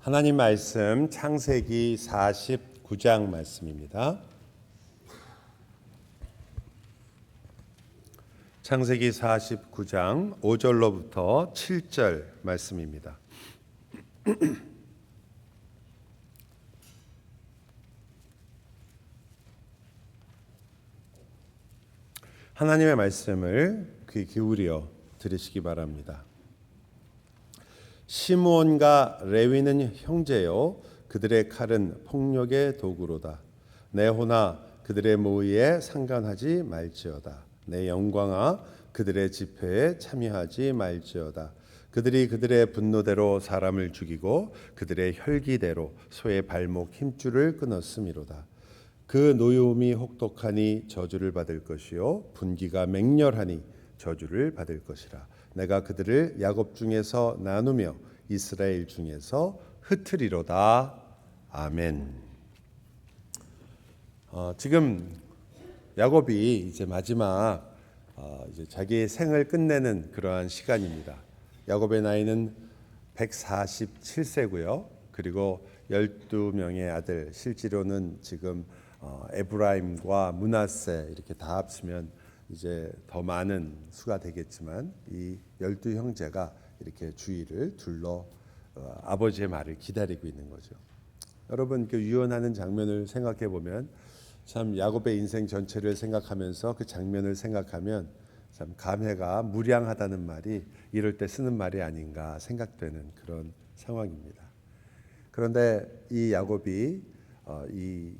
하나님 말씀 창세기 49장 말씀입니다. 창세기 49장 5절로부터 7절 말씀입니다. 하나님의 말씀을 귀 기울여 들으시기 바랍니다. 시므온과 레위는 형제요, 그들의 칼은 폭력의 도구로다. 내 호나 그들의 모의에 상관하지 말지어다. 내 영광아 그들의 집회에 참여하지 말지어다. 그들이 그들의 분노대로 사람을 죽이고 그들의 혈기대로 소의 발목 힘줄을 끊었음이로다. 그 노여움이 혹독하니 저주를 받을 것이요 분기가 맹렬하니 저주를 받을 것이라. 내가 그들을 야곱 중에서 나누며 이스라엘 중에서 흩으리로다. 아멘. 지금 야곱이 이제 마지막 이제 자기의 생을 끝내는 그러한 시간입니다. 야곱의 나이는 147세고요. 그리고 12명의 아들, 실제로는 지금 에브라임과 므낫세 이렇게 다 합치면 이제 더 많은 수가 되겠지만 이 12형제가 이렇게 주위를 둘러 아버지의 말을 기다리고 있는 거죠. 여러분 그 유언하는 장면을 생각해 보면 참 야곱의 인생 전체를 생각하면서 그 장면을 생각하면 참 감회가 무량하다는 말이 이럴 때 쓰는 말이 아닌가 생각되는 그런 상황입니다. 그런데 이 야곱이 이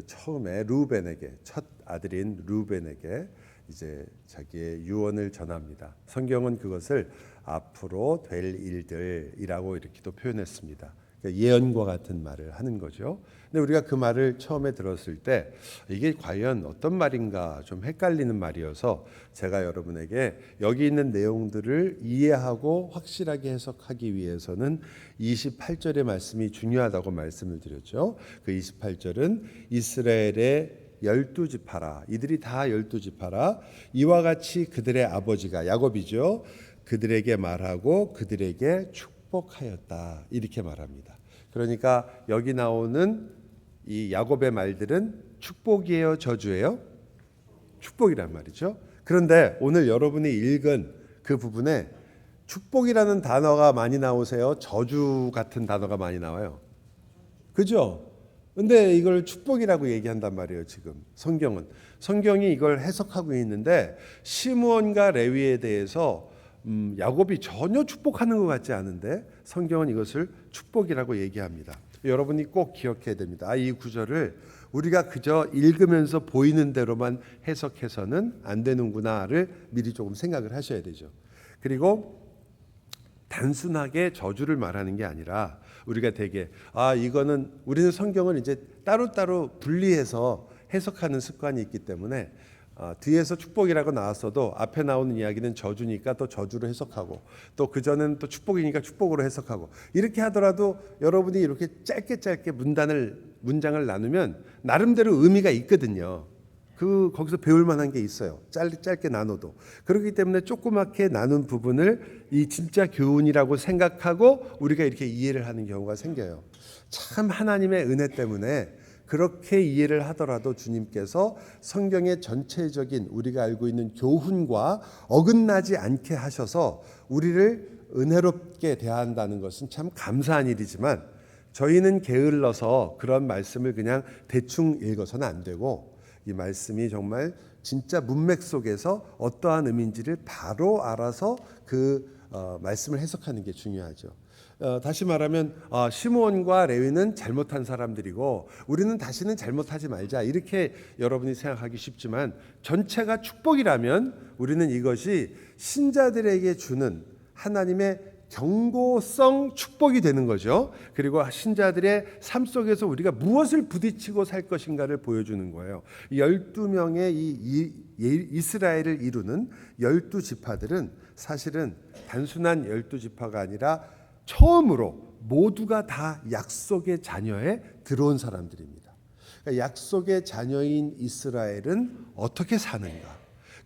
처음에 루벤에게 첫 아들인 루벤에게 이제 자기의 유언을 전합니다. 성경은 그것을 앞으로 될 일들이라고 이렇게도 표현했습니다. 그러니까 예언과 같은 말을 하는 거죠. 근데 우리가 그 말을 처음에 들었을 때 이게 과연 어떤 말인가 좀 헷갈리는 말이어서 제가 여러분에게 여기 있는 내용들을 이해하고 확실하게 해석하기 위해서는 28절의 말씀이 중요하다고 말씀을 드렸죠. 그 28절은 이스라엘의 12지파라, 이들이 다 12지파라, 이와 같이 그들의 아버지가 야곱이죠, 그들에게 말하고 그들에게 축복하였다, 이렇게 말합니다. 그러니까 여기 나오는 이 야곱의 말들은 축복이에요, 저주예요? 축복이란 말이죠. 그런데 오늘 여러분이 읽은 그 부분에 축복이라는 단어가 많이 나오세요? 저주 같은 단어가 많이 나와요? 그죠? 근데 이걸 축복이라고 얘기한단 말이에요. 지금 성경이 이걸 해석하고 있는데 시므온과 레위에 대해서 야곱이 전혀 축복하는 것 같지 않은데 성경은 이것을 축복이라고 얘기합니다. 여러분이 꼭 기억해야 됩니다. 이 구절을 우리가 그저 읽으면서 보이는 대로만 해석해서는 안 되는구나를 미리 조금 생각을 하셔야 되죠. 그리고 단순하게 저주를 말하는 게 아니라 우리가 되게 이거는 우리는 성경을 이제 따로따로 분리해서 해석하는 습관이 있기 때문에 뒤에서 축복이라고 나왔어도 앞에 나오는 이야기는 저주니까 또 저주로 해석하고 또 그전에는 또 축복이니까 축복으로 해석하고 이렇게 하더라도 여러분이 이렇게 짧게 문장을 나누면 나름대로 의미가 있거든요. 거기서 배울 만한 게 있어요. 짧게 나눠도. 그렇기 때문에 조그맣게 나눈 부분을 이 진짜 교훈이라고 생각하고 우리가 이렇게 이해를 하는 경우가 생겨요. 참 하나님의 은혜 때문에 그렇게 이해를 하더라도 주님께서 성경의 전체적인 우리가 알고 있는 교훈과 어긋나지 않게 하셔서 우리를 은혜롭게 대한다는 것은 참 감사한 일이지만 저희는 게을러서 그런 말씀을 그냥 대충 읽어서는 안 되고 이 말씀이 정말 진짜 문맥 속에서 어떠한 의미인지를 바로 알아서 그 말씀을 해석하는 게 중요하죠. 다시 말하면 시므온과 레위는 잘못한 사람들이고 우리는 다시는 잘못하지 말자 이렇게 여러분이 생각하기 쉽지만 전체가 축복이라면 우리는 이것이 신자들에게 주는 하나님의 경고성 축복이 되는 거죠. 그리고 신자들의 삶 속에서 우리가 무엇을 부딪히고 살 것인가를 보여주는 거예요. 12명의 이스라엘을 이루는 12지파들은 사실은 단순한 12지파가 아니라 처음으로 모두가 다 약속의 자녀에 들어온 사람들입니다. 그러니까 약속의 자녀인 이스라엘은 어떻게 사는가?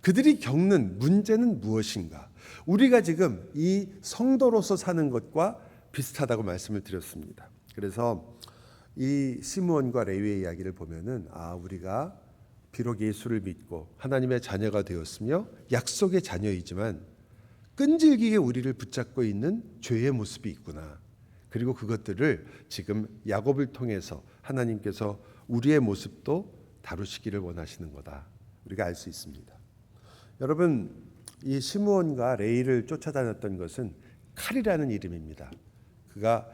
그들이 겪는 문제는 무엇인가? 우리가 지금 이 성도로서 사는 것과 비슷하다고 말씀을 드렸습니다. 그래서 이 시므온과 레위의 이야기를 보면은 우리가 비록 예수를 믿고 하나님의 자녀가 되었으며 약속의 자녀이지만 끈질기게 우리를 붙잡고 있는 죄의 모습이 있구나. 그리고 그것들을 지금 야곱을 통해서 하나님께서 우리의 모습도 다루시기를 원하시는 거다. 우리가 알 수 있습니다. 여러분, 이 시므온과 레위를 쫓아다녔던 것은 칼이라는 이름입니다. 그가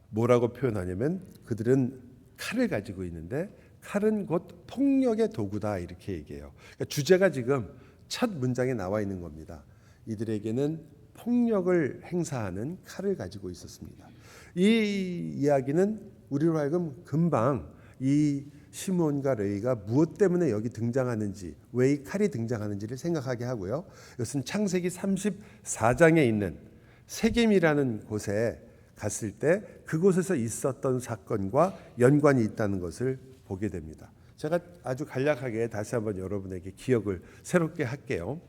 뭐라고 표현하냐면 그들은 칼을 가지고 있는데 칼은 곧 폭력의 도구다 이렇게 얘기해요. 그러니까 주제가 지금 첫 문장에 나와 있는 겁니다. 이들에게는 폭력을 행사하는 칼을 가지고 있었습니다. 이 이야기는 우리로 하여금 금방 이 시므온과 레위가 무엇 때문에 여기 등장하는지, 왜 이 칼이 등장하는지를 생각하게 하고요. 이것은 창세기 34장에 있는 세겜이라는 곳에 갔을 때 그곳에서 있었던 사건과 연관이 있다는 것을 보게 됩니다. 제가 아주 간략하게 다시 한번 여러분에게 기억을 새롭게 할게요.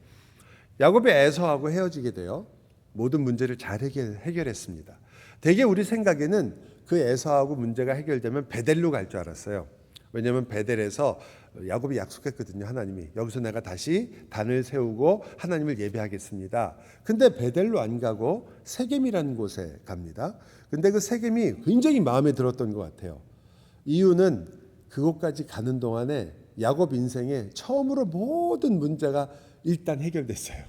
야곱이 에서하고 헤어지게 돼요. 모든 문제를 잘 해결했습니다. 대개 우리 생각에는 그 에서하고 문제가 해결되면 베델로 갈 줄 알았어요. 왜냐하면 베델에서 야곱이 약속했거든요. 하나님이 여기서 내가 다시 단을 세우고 하나님을 예배하겠습니다. 근데 베델로 안 가고 세겜이라는 곳에 갑니다. 근데 그 세겜이 굉장히 마음에 들었던 것 같아요. 이유는 그곳까지 가는 동안에 야곱 인생에 처음으로 모든 문제가 일단 해결됐어요.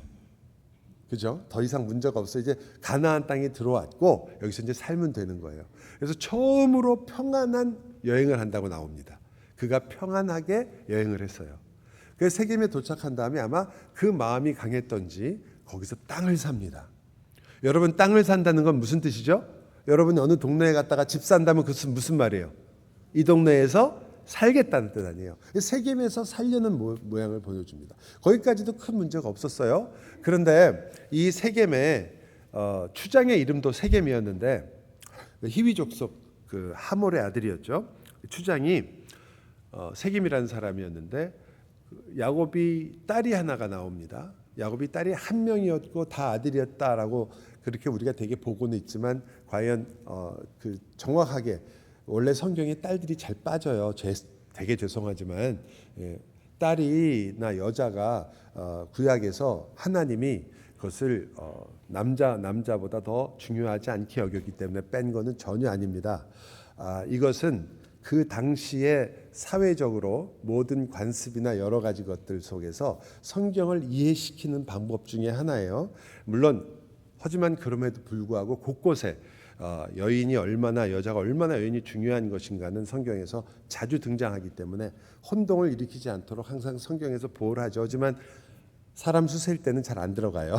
그죠? 더 이상 문제가 없어요. 이제 가나안 땅에 들어왔고 여기서 이제 살면 되는 거예요. 그래서 처음으로 평안한 여행을 한다고 나옵니다. 그가 평안하게 여행을 했어요. 그래서 세겜에 도착한 다음에 아마 그 마음이 강했던지 거기서 땅을 삽니다. 여러분, 땅을 산다는 건 무슨 뜻이죠? 여러분이 어느 동네에 갔다가 집 산다면 그것은 무슨 말이에요? 이 동네에서 살겠다는 뜻 아니에요. 세겜에서 살려는 모양을 보여줍니다. 거기까지도 큰 문제가 없었어요. 그런데 이 세겜의 추장의 이름도 세겜이었는데 히위 족속 그 하몰의 아들이었죠. 추장이 세겜이라는 사람이었는데 야곱이 딸이 하나가 나옵니다. 야곱이 딸이 한 명이었고 다 아들이었다라고 그렇게 우리가 되게 보고는 있지만 과연 그 정확하게 원래 성경에 딸들이 잘 빠져요. 되게 죄송하지만 딸이나 여자가 구약에서 하나님이 그것을 남자보다 더 중요하지 않게 여겼기 때문에 뺀 거는 전혀 아닙니다. 이것은 그 당시에 사회적으로 모든 관습이나 여러 가지 것들 속에서 성경을 이해시키는 방법 중에 하나예요. 물론 하지만 그럼에도 불구하고 곳곳에 여인이 얼마나 여자가 얼마나 여인이 중요한 것인가는 성경에서 자주 등장하기 때문에 혼동을 일으키지 않도록 항상 성경에서 보호를 하죠. 하지만 사람 수 셀 때는 잘 안 들어가요.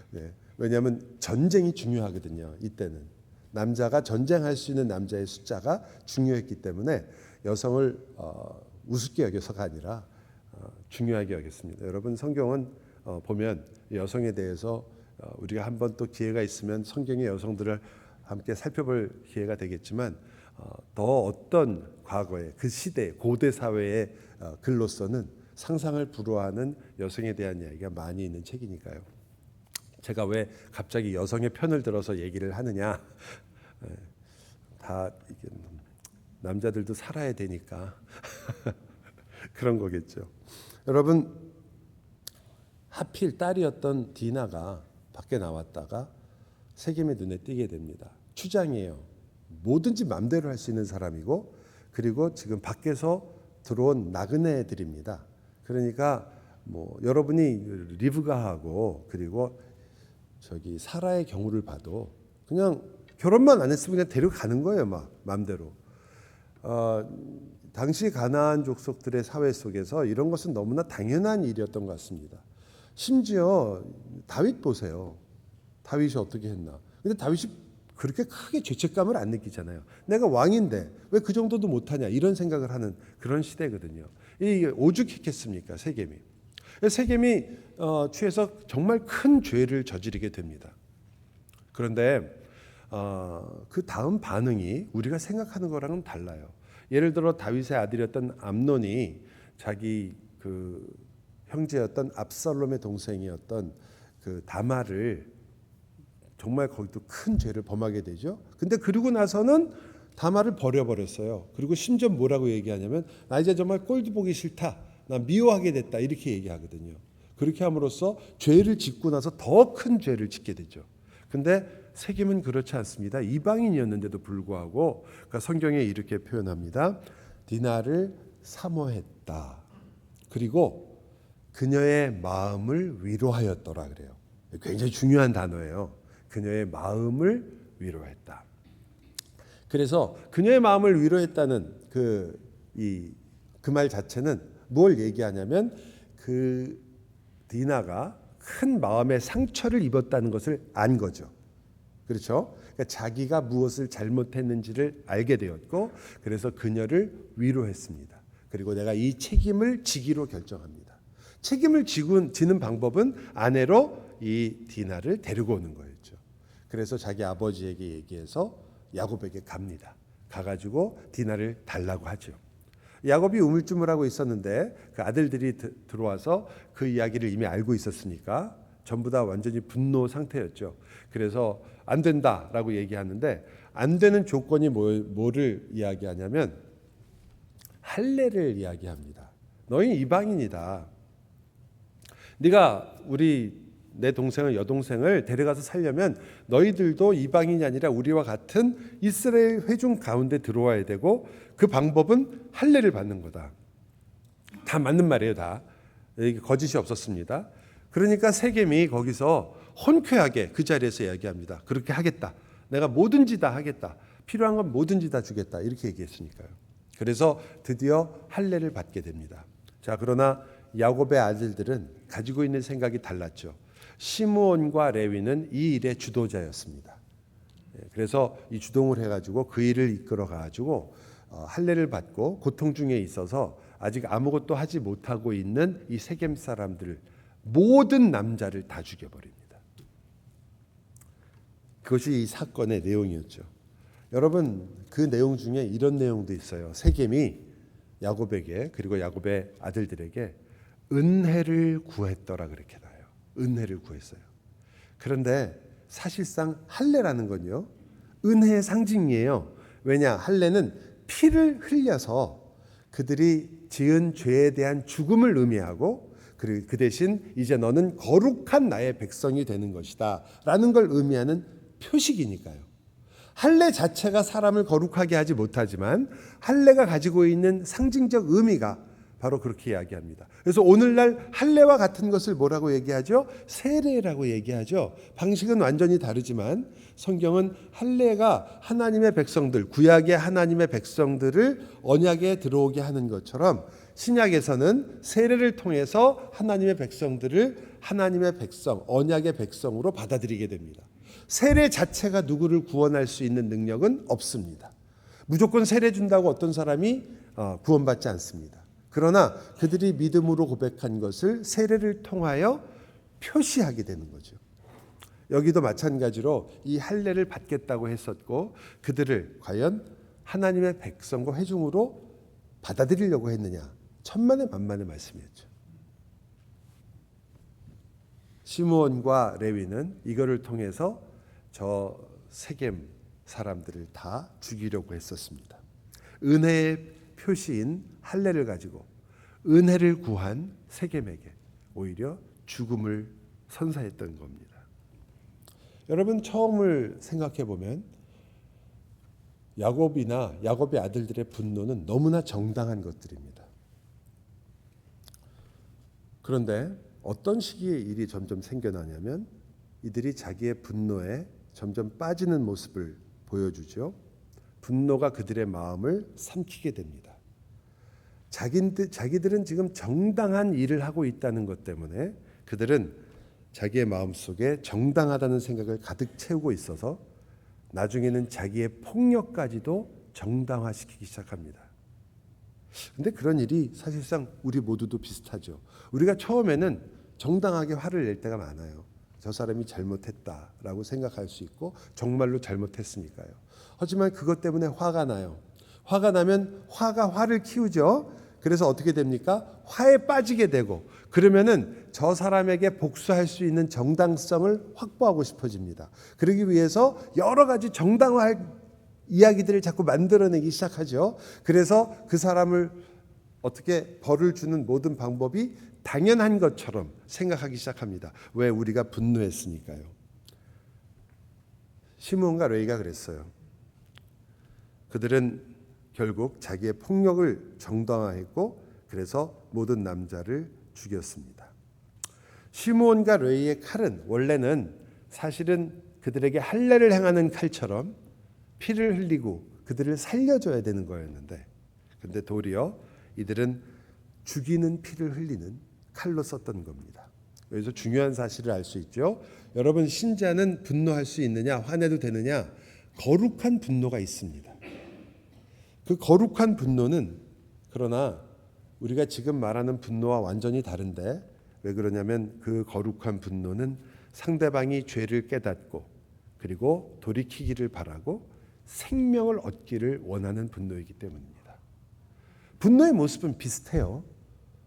네. 왜냐하면 전쟁이 중요하거든요. 이때는 남자가 전쟁할 수 있는 남자의 숫자가 중요했기 때문에 여성을 우습게 여겨서가 아니라 중요하게 여겼습니다. 여러분, 성경은 보면 여성에 대해서 우리가 한번 또 기회가 있으면 성경의 여성들을 함께 살펴볼 기회가 되겠지만 더 어떤 과거의 그 시대 고대 사회의 글로서는 상상을 불허하는 여성에 대한 이야기가 많이 있는 책이니까요. 제가 왜 갑자기 여성의 편을 들어서 얘기를 하느냐? 다 이게 남자들도 살아야 되니까 그런 거겠죠. 여러분, 하필 딸이었던 디나가 밖에 나왔다가 세겜의 눈에 띄게 됩니다. 추장이에요. 뭐든지 마음대로 할 수 있는 사람이고 그리고 지금 밖에서 들어온 나그네들입니다. 그러니까 뭐 여러분이 리브가하고 그리고 저기 사라의 경우를 봐도 그냥 결혼만 안 했으면 그냥 데려가는 거예요, 막 마음대로. 당시 가나안 족속들의 사회 속에서 이런 것은 너무나 당연한 일이었던 것 같습니다. 심지어 다윗 보세요. 다윗이 어떻게 했나? 근데 다윗이 그렇게 크게 죄책감을 안 느끼잖아요. 내가 왕인데 왜 그 정도도 못하냐 이런 생각을 하는 그런 시대거든요. 이 오죽했겠습니까, 세겜이? 세겜이 취해서 정말 큰 죄를 저지르게 됩니다. 그런데 그 다음 반응이 우리가 생각하는 거랑은 달라요. 예를 들어 다윗의 아들이었던 암논이 자기 그 형제였던 압살롬의 동생이었던 그 다말을 정말 거기도 큰 죄를 범하게 되죠. 근데 그러고 나서는 다말을 버려버렸어요. 그리고 심지어 뭐라고 얘기하냐면 나 이제 정말 꼴도 보기 싫다. 나 미워하게 됐다. 이렇게 얘기하거든요. 그렇게 함으로써 죄를 짓고 나서 더 큰 죄를 짓게 되죠. 근데 세겜은 그렇지 않습니다. 이방인이었는데도 불구하고 그러니까 성경에 이렇게 표현합니다. 디나를 사모했다. 그리고 그녀의 마음을 위로하였더라 그래요. 굉장히 중요한 단어예요. 그녀의 마음을 위로했다. 그래서 그녀의 마음을 위로했다는 그 말 자체는 뭘 얘기하냐면 그 디나가 큰 마음의 상처를 입었다는 것을 안 거죠. 그렇죠? 그러니까 자기가 무엇을 잘못했는지를 알게 되었고 그래서 그녀를 위로했습니다. 그리고 내가 이 책임을 지기로 결정합니다. 책임을 지는 방법은 아내로 이 디나를 데리고 오는 거였죠. 그래서 자기 아버지에게 얘기해서 야곱에게 갑니다. 가가지고 디나를 달라고 하죠. 야곱이 우물쭈물하고 있었는데 그 아들들이 들어와서 그 이야기를 이미 알고 있었으니까 전부 다 완전히 분노 상태였죠. 그래서 안 된다라고 얘기하는데 안 되는 조건이 뭐를 이야기하냐면 할례를 이야기합니다. 너희 이방인이다. 네가 내 동생을 여동생을 데려가서 살려면 너희들도 이방인이 아니라 우리와 같은 이스라엘 회중 가운데 들어와야 되고 그 방법은 할례를 받는 거다. 다 맞는 말이에요. 다. 거짓이 없었습니다. 그러니까 세겜이 거기서 혼쾌하게 그 자리에서 이야기합니다. 그렇게 하겠다. 내가 뭐든지 다 하겠다. 필요한 건 뭐든지 다 주겠다. 이렇게 얘기했으니까요. 그래서 드디어 할례를 받게 됩니다. 자, 그러나 야곱의 아들들은 가지고 있는 생각이 달랐죠. 시므온과 레위는 이 일의 주도자였습니다. 그래서 이 주동을 해가지고 그 일을 이끌어가지고 할례를 받고 고통 중에 있어서 아직 아무것도 하지 못하고 있는 이 세겜 사람들 모든 남자를 다 죽여버립니다. 그것이 이 사건의 내용이었죠. 여러분 그 내용 중에 이런 내용도 있어요. 세겜이 야곱에게 그리고 야곱의 아들들에게 은혜를 구했더라 그렇게 나요. 은혜를 구했어요. 그런데 사실상 할례라는 건요. 은혜의 상징이에요. 왜냐? 할례는 피를 흘려서 그들이 지은 죄에 대한 죽음을 의미하고 그리고 그 대신 이제 너는 거룩한 나의 백성이 되는 것이다 라는 걸 의미하는 표식이니까요. 할례 자체가 사람을 거룩하게 하지 못하지만 할례가 가지고 있는 상징적 의미가 바로 그렇게 이야기합니다. 그래서 오늘날 할례와 같은 것을 뭐라고 얘기하죠? 세례라고 얘기하죠. 방식은 완전히 다르지만 성경은 할례가 하나님의 백성들, 구약의 하나님의 백성들을 언약에 들어오게 하는 것처럼 신약에서는 세례를 통해서 하나님의 백성들을 하나님의 백성, 언약의 백성으로 받아들이게 됩니다. 세례 자체가 누구를 구원할 수 있는 능력은 없습니다. 무조건 세례 준다고 어떤 사람이 구원받지 않습니다. 그러나 그들이 믿음으로 고백한 것을 세례를 통하여 표시하게 되는 거죠. 여기도 마찬가지로 이 할례를 받겠다고 했었고 그들을 과연 하나님의 백성과 회중으로 받아들이려고 했느냐. 천만의 만만의 말씀이었죠. 시므온과 레위는 이거를 통해서 저 세겜 사람들을 다 죽이려고 했었습니다. 은혜의 표시인 할례를 가지고 은혜를 구한 세겜에게 오히려 죽음을 선사했던 겁니다. 여러분 처음을 생각해 보면 야곱이나 야곱의 아들들의 분노는 너무나 정당한 것들입니다. 그런데 어떤 시기에 일이 점점 생겨나냐면 이들이 자기의 분노에 점점 빠지는 모습을 보여주죠. 분노가 그들의 마음을 삼키게 됩니다. 자기들은 지금 정당한 일을 하고 있다는 것 때문에 그들은 자기의 마음속에 정당하다는 생각을 가득 채우고 있어서 나중에는 자기의 폭력까지도 정당화시키기 시작합니다. 근데 그런 일이 사실상 우리 모두도 비슷하죠. 우리가 처음에는 정당하게 화를 낼 때가 많아요. 저 사람이 잘못했다라고 생각할 수 있고 정말로 잘못했으니까요. 하지만 그것 때문에 화가 나요. 화가 나면 화가 화를 키우죠. 그래서 어떻게 됩니까? 화에 빠지게 되고 그러면은 저 사람에게 복수할 수 있는 정당성을 확보하고 싶어집니다. 그러기 위해서 여러 가지 정당화할 이야기들을 자꾸 만들어내기 시작하죠. 그래서 그 사람을 어떻게 벌을 주는 모든 방법이 당연한 것처럼 생각하기 시작합니다. 왜? 우리가 분노했으니까요. 시므온과 레위가 그랬어요. 그들은 결국 자기의 폭력을 정당화했고 그래서 모든 남자를 죽였습니다. 시므온과 레위의 칼은 원래는 사실은 그들에게 할례를 행하는 칼처럼 피를 흘리고 그들을 살려줘야 되는 거였는데 근데 도리어 이들은 죽이는 피를 흘리는 칼로 썼던 겁니다. 여기서 중요한 사실을 알 수 있죠. 여러분 신자는 분노할 수 있느냐 화내도 되느냐 거룩한 분노가 있습니다. 그 거룩한 분노는 그러나 우리가 지금 말하는 분노와 완전히 다른데 왜 그러냐면 그 거룩한 분노는 상대방이 죄를 깨닫고 그리고 돌이키기를 바라고 생명을 얻기를 원하는 분노이기 때문입니다. 분노의 모습은 비슷해요.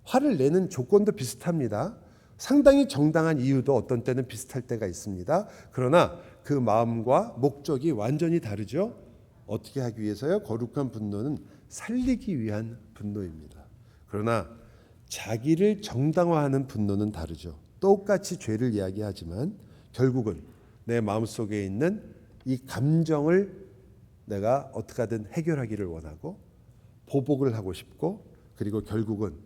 화를 내는 조건도 비슷합니다. 상당히 정당한 이유도 어떤 때는 비슷할 때가 있습니다. 그러나 그 마음과 목적이 완전히 다르죠. 어떻게 하기 위해서요? 거룩한 분노는 살리기 위한 분노입니다. 그러나 자기를 정당화하는 분노는 다르죠. 똑같이 죄를 이야기하지만 결국은 내 마음속에 있는 이 감정을 내가 어떻게 하든 해결하기를 원하고 보복을 하고 싶고 그리고 결국은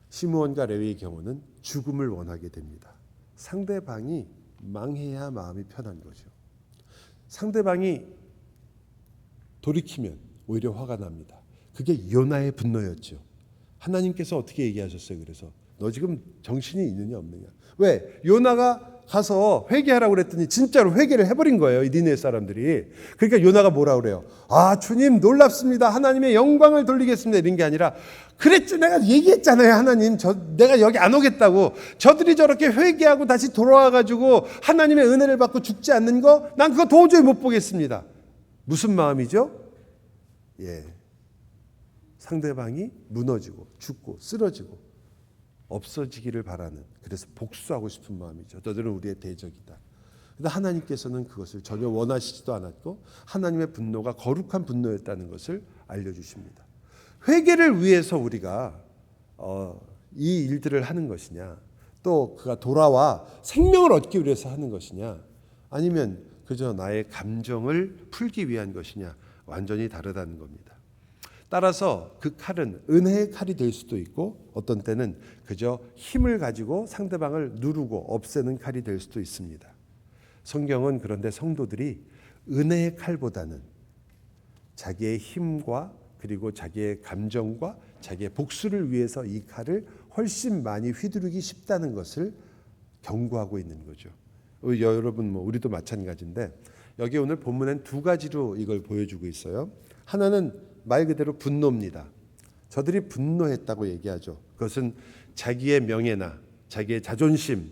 시므온과 레위의 경우는 죽음을 원하게 됩니다. 상대방이 망해야 마음이 편한 거죠. 상대방이 돌이키면 오히려 화가 납니다. 그게 요나의 분노였죠. 하나님께서 어떻게 얘기하셨어요? 그래서 너 지금 정신이 있느냐 없느냐. 왜? 요나가 가서 회개하라고 그랬더니 진짜로 회개를 해버린 거예요. 이 니네 사람들이. 그러니까 요나가 뭐라 그래요? 아 주님 놀랍습니다. 하나님의 영광을 돌리겠습니다. 이런 게 아니라 그랬죠. 내가 얘기했잖아요. 하나님 내가 여기 안 오겠다고. 저들이 저렇게 회개하고 다시 돌아와가지고 하나님의 은혜를 받고 죽지 않는 거 난 그거 도저히 못 보겠습니다. 무슨 마음이죠? 상대방이 무너지고 죽고 쓰러지고 없어지기를 바라는 그래서 복수하고 싶은 마음이죠. 너들은 우리의 대적이다. 그런데 하나님께서는 그것을 전혀 원하시지도 않았고 하나님의 분노가 거룩한 분노였다는 것을 알려주십니다. 회개를 위해서 우리가 이 일들을 하는 것이냐 또 그가 돌아와 생명을 얻기 위해서 하는 것이냐 아니면 그저 나의 감정을 풀기 위한 것이냐 완전히 다르다는 겁니다. 따라서 그 칼은 은혜의 칼이 될 수도 있고 어떤 때는 그저 힘을 가지고 상대방을 누르고 없애는 칼이 될 수도 있습니다. 성경은 그런데 성도들이 은혜의 칼보다는 자기의 힘과 그리고 자기의 감정과 자기의 복수를 위해서 이 칼을 훨씬 많이 휘두르기 쉽다는 것을 경고하고 있는 거죠. 여러분 우리도 마찬가지인데 여기 오늘 본문엔 두 가지로 이걸 보여주고 있어요. 하나는 말 그대로 분노입니다. 저들이 분노했다고 얘기하죠. 그것은 자기의 명예나 자기의 자존심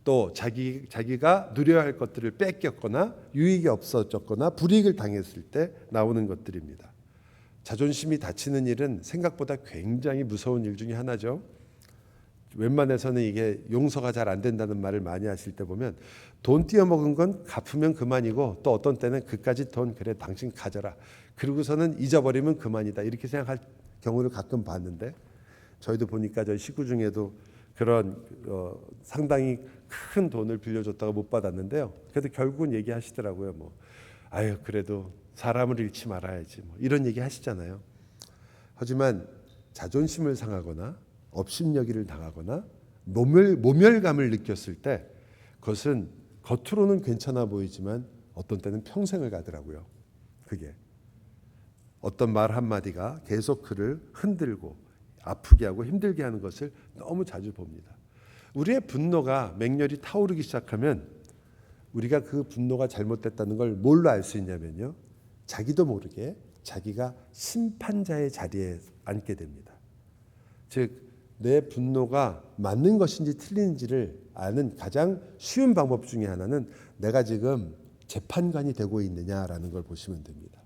또 자기가 누려야 할 것들을 뺏겼거나 유익이 없어졌거나 불이익을 당했을 때 나오는 것들입니다. 자존심이 다치는 일은 생각보다 굉장히 무서운 일 중에 하나죠. 웬만해서는 이게 용서가 잘 안 된다는 말을 많이 하실 때 보면 돈 띄어먹은 건 갚으면 그만이고 또 어떤 때는 그까지 돈 그래 당신 가져라. 그러고서는 잊어버리면 그만이다. 이렇게 생각할 경우를 가끔 봤는데 저희도 보니까 저희 식구 중에도 그런 상당히 큰 돈을 빌려줬다가 못 받았는데요. 그래도 결국은 얘기하시더라고요. 아유 그래도 사람을 잃지 말아야지 이런 얘기 하시잖아요. 하지만 자존심을 상하거나 업신여기를 당하거나 모멸감을 느꼈을 때 그것은 겉으로는 괜찮아 보이지만 어떤 때는 평생을 가더라고요. 그게 어떤 말 한마디가 계속 그를 흔들고 아프게 하고 힘들게 하는 것을 너무 자주 봅니다. 우리의 분노가 맹렬히 타오르기 시작하면 우리가 그 분노가 잘못됐다는 걸 뭘로 알 수 있냐면요. 자기도 모르게 자기가 심판자의 자리에 앉게 됩니다. 즉 내 분노가 맞는 것인지 틀린지를 아는 가장 쉬운 방법 중에 하나는 내가 지금 재판관이 되고 있느냐라는 걸 보시면 됩니다.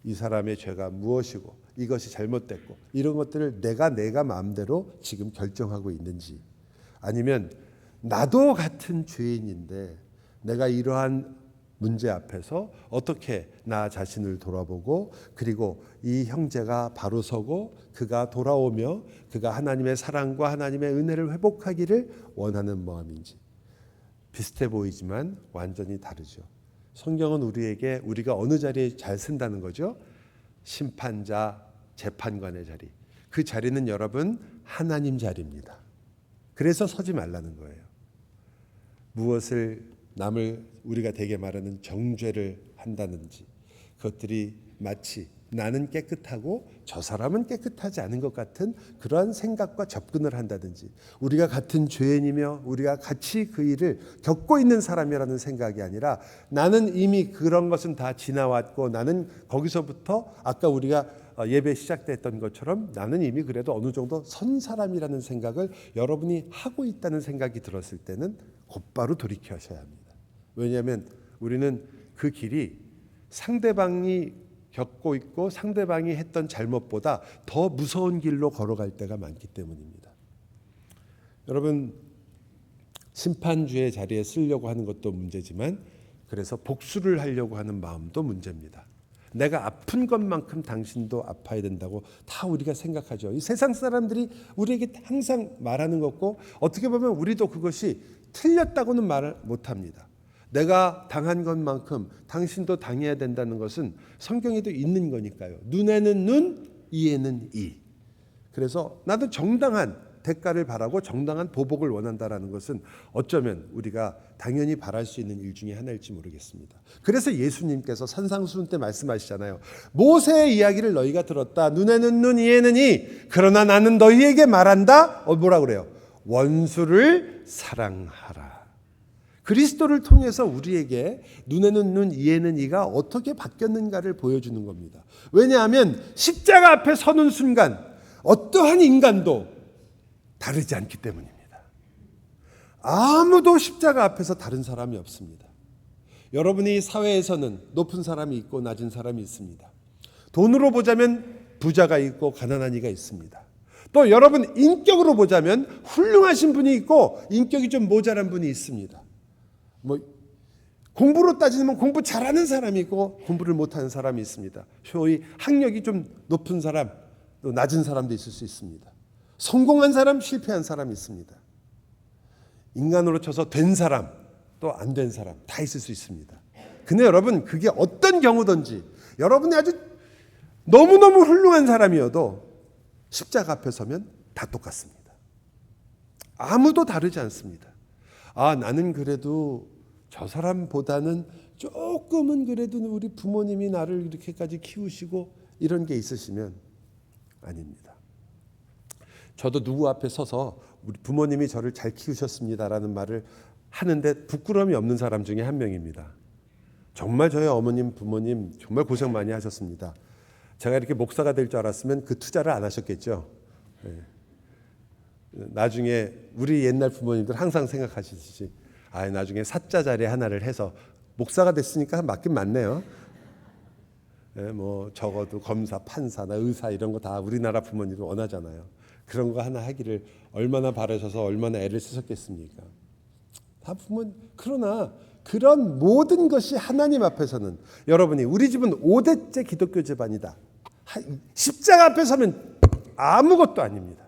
이 사람의 죄가 무엇이고 이것이 잘못됐고 이런 것들을 내가 마음대로 지금 결정하고 있는지, 아니면 나도 같은 죄인인데 내가 이러한 문제 앞에서 어떻게 나 자신을 돌아보고 그리고 이 형제가 바로 서고 그가 돌아오며 그가 하나님의 사랑과 하나님의 은혜를 회복하기를 원하는 마음인지. 비슷해 보이지만 완전히 다르죠. 성경은 우리에게 우리가 어느 자리에 잘 쓴다는 거죠. 심판자, 재판관의 자리. 그 자리는 여러분 하나님 자리입니다. 그래서 서지 말라는 거예요. 무엇을 남을 우리가 대개 말하는 정죄를 한다든지 그것들이 마치 나는 깨끗하고 저 사람은 깨끗하지 않은 것 같은 그러한 생각과 접근을 한다든지, 우리가 같은 죄인이며 우리가 같이 그 일을 겪고 있는 사람이라는 생각이 아니라 나는 이미 그런 것은 다 지나왔고 나는 거기서부터 아까 우리가 예배 시작됐던 것처럼 나는 이미 그래도 어느 정도 선 사람이라는 생각을 여러분이 하고 있다는 생각이 들었을 때는 곧바로 돌이켜셔야 합니다. 왜냐하면 우리는 그 길이 상대방이 겪고 있고 상대방이 했던 잘못보다 더 무서운 길로 걸어갈 때가 많기 때문입니다. 여러분, 심판주의 자리에 쓰려고 하는 것도 문제지만 그래서 복수를 하려고 하는 마음도 문제입니다. 내가 아픈 것만큼 당신도 아파야 된다고 다 우리가 생각하죠. 이 세상 사람들이 우리에게 항상 말하는 것고 어떻게 보면 우리도 그것이 틀렸다고는 말을 못합니다. 내가 당한 것만큼 당신도 당해야 된다는 것은 성경에도 있는 거니까요. 눈에는 눈, 이에는 이. 그래서 나도 정당한 대가를 바라고 정당한 보복을 원한다라는 것은 어쩌면 우리가 당연히 바랄 수 있는 일 중에 하나일지 모르겠습니다. 그래서 예수님께서 산상수훈 때 말씀하시잖아요. 모세의 이야기를 너희가 들었다. 눈에는 눈, 이에는 이. 그러나 나는 너희에게 말한다. 뭐라 그래요? 원수를 사랑하라. 그리스도를 통해서 우리에게 눈에는 눈, 이에는 이가 어떻게 바뀌었는가를 보여주는 겁니다. 왜냐하면 십자가 앞에 서는 순간 어떠한 인간도 다르지 않기 때문입니다. 아무도 십자가 앞에서 다른 사람이 없습니다. 여러분이 사회에서는 높은 사람이 있고 낮은 사람이 있습니다. 돈으로 보자면 부자가 있고 가난한 이가 있습니다. 또 여러분 인격으로 보자면 훌륭하신 분이 있고 인격이 좀 모자란 분이 있습니다. 공부로 따지면 공부 잘하는 사람이 있고 공부를 못하는 사람이 있습니다. 소위 학력이 좀 높은 사람, 또 낮은 사람도 있을 수 있습니다. 성공한 사람, 실패한 사람이 있습니다. 인간으로 쳐서 된 사람, 또 안 된 사람 다 있을 수 있습니다. 근데 여러분 그게 어떤 경우든지 여러분이 아주 너무너무 훌륭한 사람이어도 십자가 앞에 서면 다 똑같습니다. 아무도 다르지 않습니다. 나는 그래도 저 사람보다는 조금은 그래도 우리 부모님이 나를 이렇게까지 키우시고 이런 게 있으시면 아닙니다. 저도 누구 앞에 서서 우리 부모님이 저를 잘 키우셨습니다라는 말을 하는데 부끄러움이 없는 사람 중에 한 명입니다. 정말 저희 어머님, 부모님 정말 고생 많이 하셨습니다. 제가 이렇게 목사가 될 줄 알았으면 그 투자를 안 하셨겠죠. 네. 나중에 우리 옛날 부모님들 항상 생각하시듯이 나중에 사자 자리 하나를 해서 목사가 됐으니까 맞긴 맞네요. 적어도 검사, 판사나 의사 이런 거 다 우리나라 부모님들 원하잖아요. 그런 거 하나 하기를 얼마나 바라셔서 얼마나 애를 쓰셨겠습니까? 다 부모님. 그러나 그런 모든 것이 하나님 앞에서는 여러분이 우리 집은 5대째 기독교 집안이다. 십자가 앞에 서면 아무것도 아닙니다.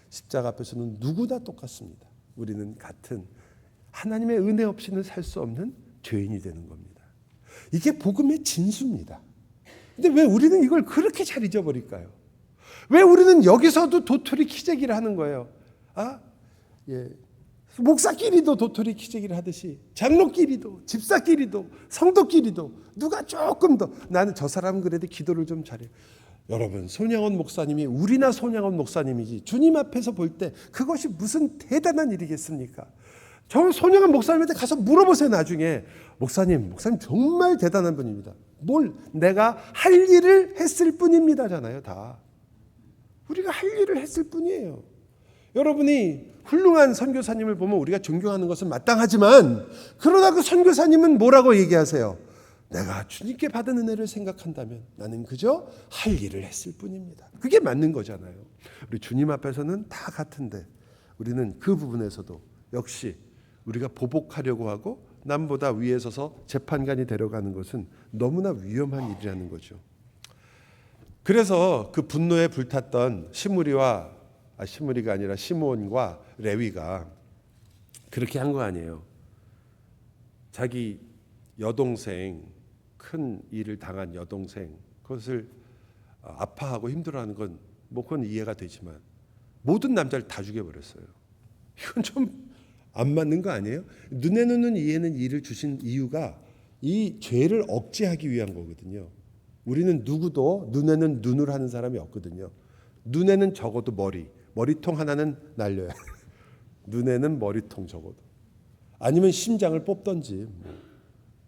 십자가 앞에서는 누구나 똑같습니다. 우리는 같은 하나님의 은혜 없이는 살 수 없는 죄인이 되는 겁니다. 이게 복음의 진수입니다. 근데 왜 우리는 이걸 그렇게 잘 잊어버릴까요? 왜 우리는 여기서도 도토리 키재기를 하는 거예요? 목사끼리도 도토리 키재기를 하듯이 장로끼리도 집사끼리도 성도끼리도 누가 조금 더 나는 저 사람은 그래도 기도를 좀 잘해요. 여러분 손양원 목사님이 우리나 손양원 목사님이지 주님 앞에서 볼 때 그것이 무슨 대단한 일이겠습니까? 저 손양원 목사님한테 가서 물어보세요. 나중에 목사님 정말 대단한 분입니다. 내가 할 일을 했을 뿐입니다잖아요. 다 우리가 할 일을 했을 뿐이에요. 여러분이 훌륭한 선교사님을 보면 우리가 존경하는 것은 마땅하지만 그러나 그 선교사님은 뭐라고 얘기하세요? 내가 주님께 받은 은혜를 생각한다면 나는 그저 할 일을 했을 뿐입니다. 그게 맞는 거잖아요. 우리 주님 앞에서는 다 같은데 우리는 그 부분에서도 역시 우리가 보복하려고 하고 남보다 위에 서서 재판관이 되려가는 것은 너무나 위험한 일이라는 거죠. 그래서 그 분노에 불탔던 시므리가 아니라 시므온과 레위가 그렇게 한 거 아니에요. 자기 여동생, 큰 일을 당한 여동생, 그것을 아파하고 힘들어하는 건 뭐 그건 이해가 되지만 모든 남자를 다 죽여버렸어요. 이건 좀 안 맞는 거 아니에요? 눈에 눈은 이에는 이를 주신 이유가 이 죄를 억제하기 위한 거거든요. 우리는 누구도 눈에는 눈을 하는 사람이 없거든요. 눈에는 적어도 머리통 하나는 날려야 해요. 눈에는 머리통 적어도. 아니면 심장을 뽑든지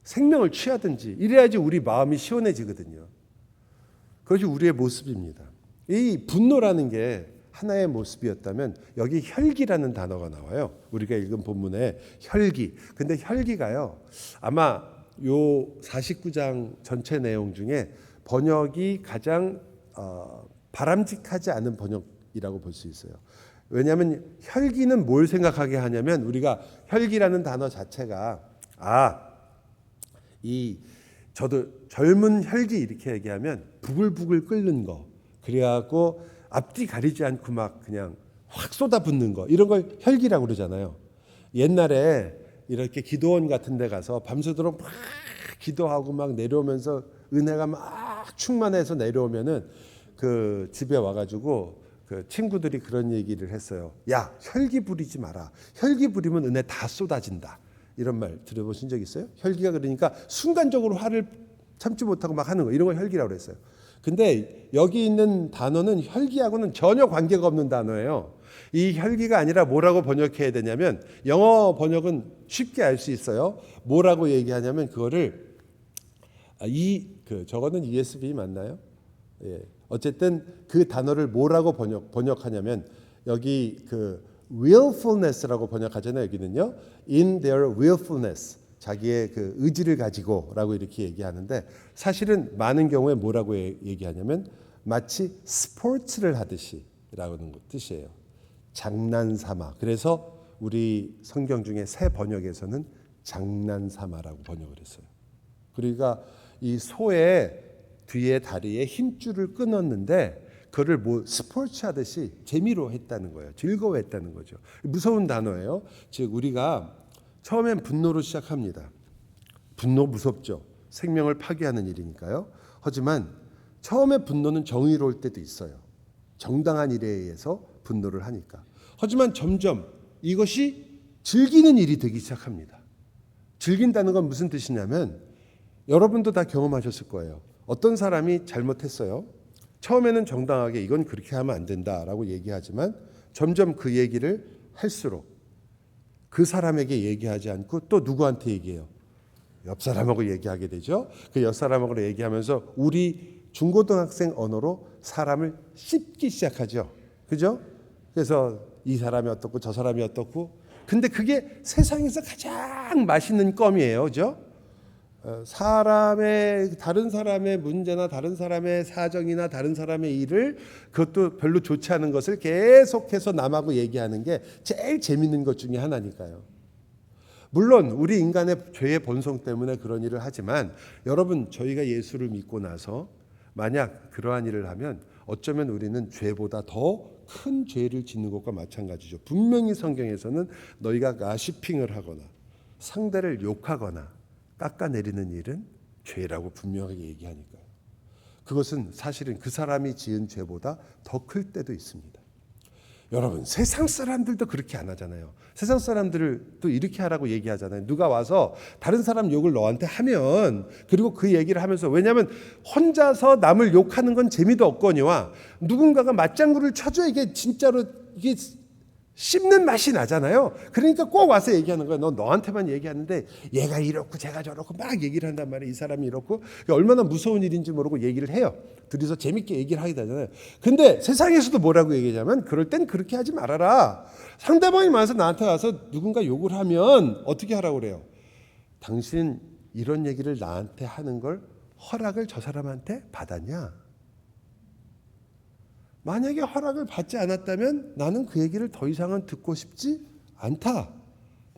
생명을 취하든지 이래야지 우리 마음이 시원해지거든요. 그것이 우리의 모습입니다. 이 분노라는 게 하나의 모습이었다면 여기 혈기라는 단어가 나와요. 우리가 읽은 본문에 혈기. 근데 혈기가요. 아마 요 49장 전체 내용 중에 번역이 가장 바람직하지 않은 번역이라고 볼 수 있어요. 왜냐하면 혈기는 뭘 생각하게 하냐면 우리가 혈기라는 단어 자체가 저도 젊은 혈기 이렇게 얘기하면 부글부글 끓는 거 그래갖고 앞뒤 가리지 않고 막 그냥 확 쏟아붓는 거 이런 걸 혈기라고 그러잖아요. 옛날에 이렇게 기도원 같은 데 가서 밤새도록 막 기도하고 막 내려오면서 은혜가 막 충만해서 내려오면은 그 집에 와가지고 그 친구들이 그런 얘기를 했어요. 야, 혈기 부리지 마라. 혈기 부리면 은혜 다 쏟아진다. 이런 말 들어보신 적 있어요? 혈기가 그러니까 순간적으로 화를 참지 못하고 막 하는 거 이런 걸 혈기라고 그랬어요. 근데 여기 있는 단어는 혈기하고는 전혀 관계가 없는 단어예요. 이 혈기가 아니라 뭐라고 번역해야 되냐면 영어 번역은 쉽게 알 수 있어요. 뭐라고 얘기하냐면 그거를 저거는 ESV 맞나요? 예. 어쨌든 그 단어를 뭐라고 번역하냐면 여기 그 willfulness라고 번역하잖아요. 여기는요. in their willfulness. 자기의 그 의지를 가지고라고 이렇게 얘기하는데 사실은 많은 경우에 뭐라고 얘기하냐면 마치 스포츠를 하듯이라는 뜻이에요. 장난삼아. 그래서 우리 성경 중에 새 번역에서는 장난삼아라고 번역을 했어요. 그러니까 이 소의 뒤에 다리에 힘줄을 끊었는데 그거를 스포츠 하듯이 재미로 했다는 거예요. 즐거워했다는 거죠. 무서운 단어예요. 즉 우리가 처음엔 분노로 시작합니다. 분노 무섭죠. 생명을 파괴하는 일이니까요. 하지만 처음에 분노는 정의로울 때도 있어요. 정당한 일에 의해서 분노를 하니까. 하지만 점점 이것이 즐기는 일이 되기 시작합니다. 즐긴다는 건 무슨 뜻이냐면 여러분도 다 경험하셨을 거예요. 어떤 사람이 잘못했어요. 처음에는 정당하게 이건 그렇게 하면 안 된다라고 얘기하지만 점점 그 얘기를 할수록 그 사람에게 얘기하지 않고 또 누구한테 얘기해요? 옆 사람하고 얘기하게 되죠. 그 옆 사람하고 얘기하면서 우리 중고등학생 언어로 사람을 씹기 시작하죠. 그죠? 그래서 이 사람이 어떻고 저 사람이 어떻고. 근데 그게 세상에서 가장 맛있는 껌이에요. 그죠? 다른 사람의 문제나 다른 사람의 사정이나 다른 사람의 일을 그것도 별로 좋지 않은 것을 계속해서 남하고 얘기하는 게 제일 재밌는 것 중에 하나니까요. 물론 우리 인간의 죄의 본성 때문에 그런 일을 하지만 여러분 저희가 예수를 믿고 나서 만약 그러한 일을 하면 어쩌면 우리는 죄보다 더 큰 죄를 짓는 것과 마찬가지죠. 분명히 성경에서는 너희가 가시핑을 하거나 상대를 욕하거나 깎아내리는 일은 죄라고 분명하게 얘기하니까요. 그것은 사실은 그 사람이 지은 죄보다 더 클 때도 있습니다. 여러분 세상 사람들도 그렇게 안 하잖아요. 세상 사람들도 이렇게 하라고 얘기하잖아요. 누가 와서 다른 사람 욕을 너한테 하면 그리고 그 얘기를 하면서 왜냐하면 혼자서 남을 욕하는 건 재미도 없거니와 누군가가 맞장구를 쳐줘야 이게 진짜로 이게 씹는 맛이 나잖아요. 그러니까 꼭 와서 얘기하는 거예요. 너한테만 얘기하는데 얘가 이렇고 제가 저렇고 막 얘기를 한단 말이에요. 이 사람이 이렇고 얼마나 무서운 일인지 모르고 얘기를 해요. 둘이서 재밌게 얘기를 하게 되잖아요. 근데 세상에서도 뭐라고 얘기하냐면 그럴 땐 그렇게 하지 말아라. 상대방이 와서 나한테 와서 누군가 욕을 하면 어떻게 하라고 그래요? 당신 이런 얘기를 나한테 하는 걸 허락을 저 사람한테 받았냐? 만약에 허락을 받지 않았다면 나는 그 얘기를 더 이상은 듣고 싶지 않다.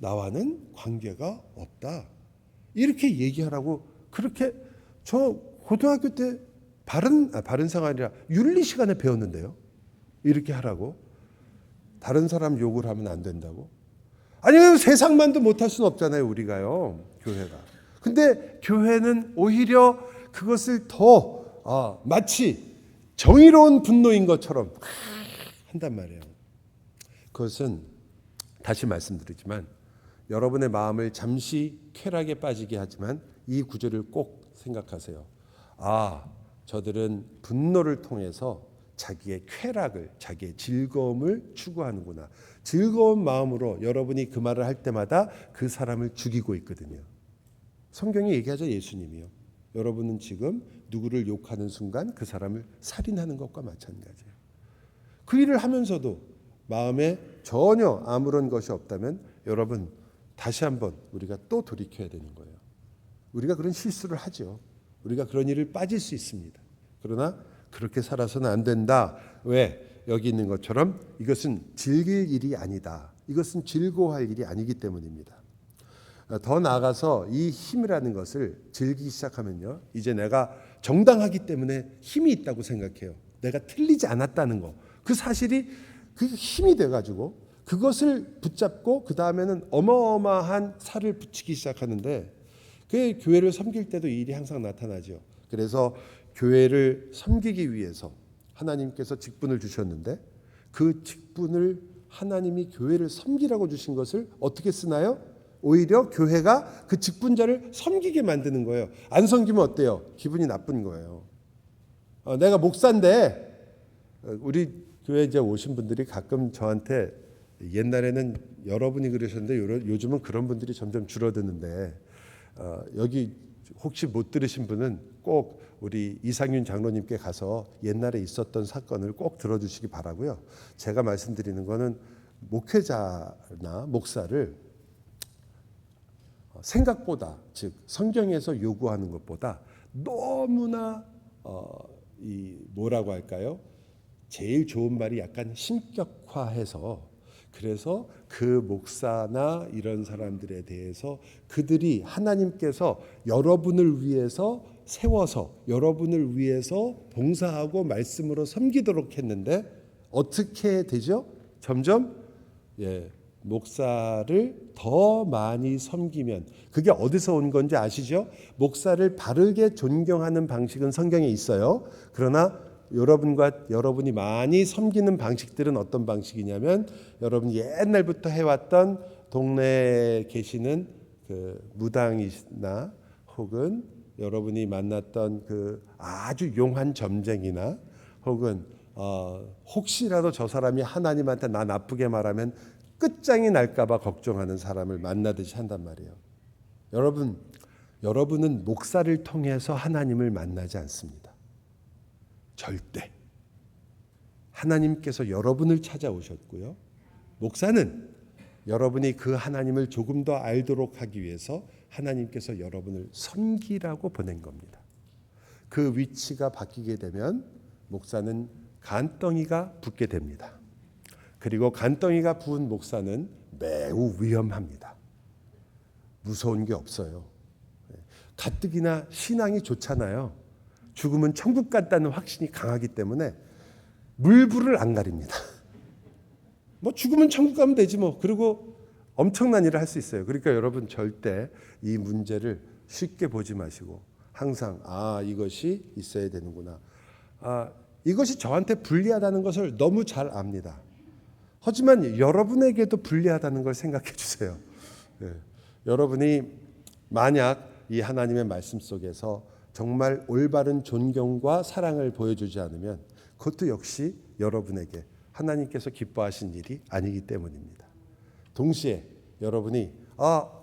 나와는 관계가 없다. 이렇게 얘기하라고. 그렇게 저 고등학교 때 바른사가 아니라 윤리 시간에 배웠는데요. 이렇게 하라고. 다른 사람 욕을 하면 안 된다고. 아니 세상만도 못할 수는 없잖아요. 우리가요. 교회가. 근데 교회는 오히려 그것을 더 마치 정의로운 분노인 것처럼 한단 말이에요. 그것은 다시 말씀드리지만 여러분의 마음을 잠시 쾌락에 빠지게 하지만 이 구절을 꼭 생각하세요. 저들은 분노를 통해서 자기의 쾌락을, 자기의 즐거움을 추구하는구나. 즐거운 마음으로 여러분이 그 말을 할 때마다 그 사람을 죽이고 있거든요. 성경이 얘기하죠. 예수님이요. 여러분은 지금 누구를 욕하는 순간 그 사람을 살인하는 것과 마찬가지예요. 그 일을 하면서도 마음에 전혀 아무런 것이 없다면 여러분 다시 한번 우리가 또 돌이켜야 되는 거예요. 우리가 그런 실수를 하죠. 우리가 그런 일을 빠질 수 있습니다. 그러나 그렇게 살아서는 안 된다. 왜? 여기 있는 것처럼 이것은 즐길 일이 아니다. 이것은 즐거워할 일이 아니기 때문입니다. 더 나아가서 이 힘이라는 것을 즐기기 시작하면요. 이제 내가 정당하기 때문에 힘이 있다고 생각해요. 내가 틀리지 않았다는 거. 그 사실이 그 힘이 돼가지고 그것을 붙잡고 그 다음에는 어마어마한 살을 붙이기 시작하는데 그 교회를 섬길 때도 이 일이 항상 나타나죠. 그래서 교회를 섬기기 위해서 하나님께서 직분을 주셨는데 그 직분을 하나님이 교회를 섬기라고 주신 것을 어떻게 쓰나요? 오히려 교회가 그 직분자를 섬기게 만드는 거예요. 안 섬기면 어때요? 기분이 나쁜 거예요. 내가 목사인데 우리 교회 이제 오신 분들이 가끔 저한테 옛날에는 여러분이 그러셨는데 요즘은 그런 분들이 점점 줄어드는데 여기 혹시 못 들으신 분은 꼭 우리 이상윤 장로님께 가서 옛날에 있었던 사건을 꼭 들어주시기 바라고요. 제가 말씀드리는 거는 목회자나 목사를 생각보다 즉 성경에서 요구하는 것보다 너무나 뭐라고 할까요? 제일 좋은 말이 약간 신격화해서 그래서 그 목사나 이런 사람들에 대해서 그들이 하나님께서 여러분을 위해서 세워서 여러분을 위해서 봉사하고 말씀으로 섬기도록 했는데 어떻게 되죠? 점점 목사를 더 많이 섬기면 그게 어디서 온 건지 아시죠? 목사를 바르게 존경하는 방식은 성경에 있어요. 그러나 여러분이 많이 섬기는 방식들은 어떤 방식이냐면 여러분이 옛날부터 해왔던 동네에 계시는 그 무당이나 혹은 여러분이 만났던 그 아주 용한 점쟁이나 혹은 혹시라도 저 사람이 하나님한테 나 나쁘게 말하면 끝장이 날까봐 걱정하는 사람을 만나듯이 한단 말이에요. 여러분은 목사를 통해서 하나님을 만나지 않습니다. 절대. 하나님께서 여러분을 찾아오셨고요. 목사는 여러분이 그 하나님을 조금 더 알도록 하기 위해서 하나님께서 여러분을 섬기라고 보낸 겁니다. 그 위치가 바뀌게 되면 목사는 간덩이가 붙게 됩니다. 그리고 간덩이가 부은 목사는 매우 위험합니다. 무서운 게 없어요. 가뜩이나 신앙이 좋잖아요. 죽으면 천국 간다는 확신이 강하기 때문에 물불을 안 가립니다. 뭐 죽으면 천국 가면 되지 뭐. 그리고 엄청난 일을 할 수 있어요. 그러니까 여러분 절대 이 문제를 쉽게 보지 마시고 항상 이것이 있어야 되는구나. 이것이 저한테 불리하다는 것을 너무 잘 압니다. 하지만 여러분에게도 불리하다는 걸 생각해 주세요. 여러분이 만약 이 하나님의 말씀 속에서 정말 올바른 존경과 사랑을 보여주지 않으면 그것도 역시 여러분에게 하나님께서 기뻐하신 일이 아니기 때문입니다. 동시에 여러분이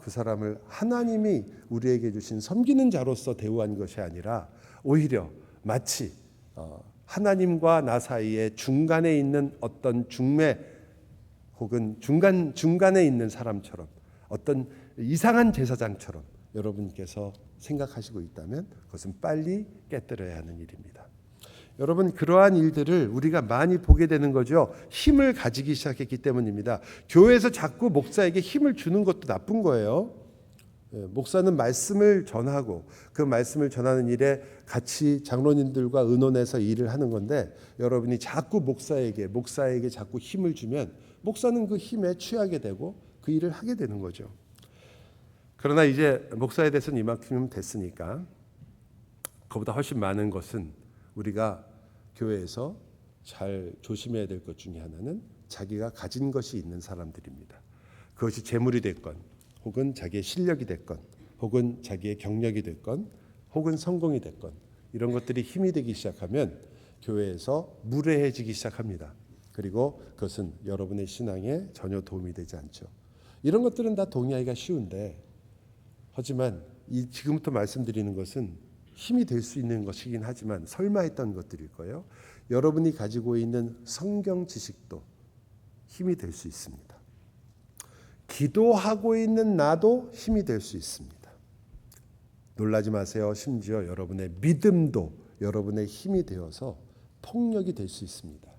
그 사람을 하나님이 우리에게 주신 섬기는 자로서 대우한 것이 아니라 오히려 마치 하나님과 나 사이에 중간에 있는 어떤 중매 혹은 중간에 있는 사람처럼 어떤 이상한 제사장처럼 여러분께서 생각하시고 있다면 그것은 빨리 깨뜨려야 하는 일입니다. 여러분, 그러한 일들을 우리가 많이 보게 되는 거죠. 힘을 가지기 시작했기 때문입니다. 교회에서 자꾸 목사에게 힘을 주는 것도 나쁜 거예요. 목사는 말씀을 전하고 그 말씀을 전하는 일에 같이 장로님들과 의논해서 일을 하는 건데, 여러분이 자꾸 목사에게 자꾸 힘을 주면 목사는 그 힘에 취하게 되고 그 일을 하게 되는 거죠. 그러나 이제 목사에 대해서는 이만큼 됐으니까 그보다 훨씬 많은 것은 우리가 교회에서 잘 조심해야 될 것 중에 하나는 자기가 가진 것이 있는 사람들입니다. 그것이 재물이 됐건, 혹은 자기의 실력이 됐건, 혹은 자기의 경력이 됐건, 혹은 성공이 됐건, 이런 것들이 힘이 되기 시작하면 교회에서 무례해지기 시작합니다. 그리고 그것은 여러분의 신앙에 전혀 도움이 되지 않죠. 이런 것들은 다 동의하기가 쉬운데, 하지만 지금부터 말씀드리는 것은 힘이 될 수 있는 것이긴 하지만 설마 했던 것들일 거예요. 여러분이 가지고 있는 성경 지식도 힘이 될 수 있습니다. 기도하고 있는 나도 힘이 될 수 있습니다. 놀라지 마세요. 심지어 여러분의 믿음도 여러분의 힘이 되어서 폭력이 될 수 있습니다.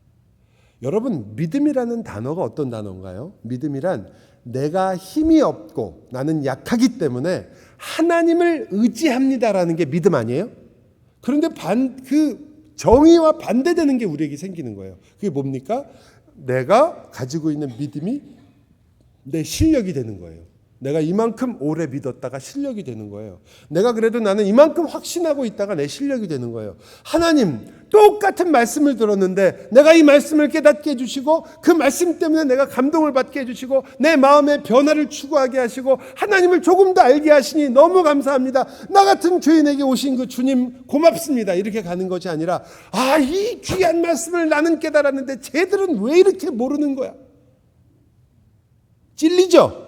여러분, 믿음이라는 단어가 어떤 단어인가요? 믿음이란 내가 힘이 없고 나는 약하기 때문에 하나님을 의지합니다라는 게 믿음 아니에요? 그런데 그 정의와 반대되는 게 우리에게 생기는 거예요. 그게 뭡니까? 내가 가지고 있는 믿음이 내 실력이 되는 거예요. 내가 이만큼 오래 믿었다가 실력이 되는 거예요. 내가 그래도 나는 이만큼 확신하고 있다가 내 실력이 되는 거예요. 하나님, 똑같은 말씀을 들었는데 내가 이 말씀을 깨닫게 해주시고 그 말씀 때문에 내가 감동을 받게 해주시고 내 마음의 변화를 추구하게 하시고 하나님을 조금 더 알게 하시니 너무 감사합니다. 나 같은 죄인에게 오신 그 주님 고맙습니다. 이렇게 가는 것이 아니라, 이 귀한 말씀을 나는 깨달았는데 쟤들은 왜 이렇게 모르는 거야? 찔리죠?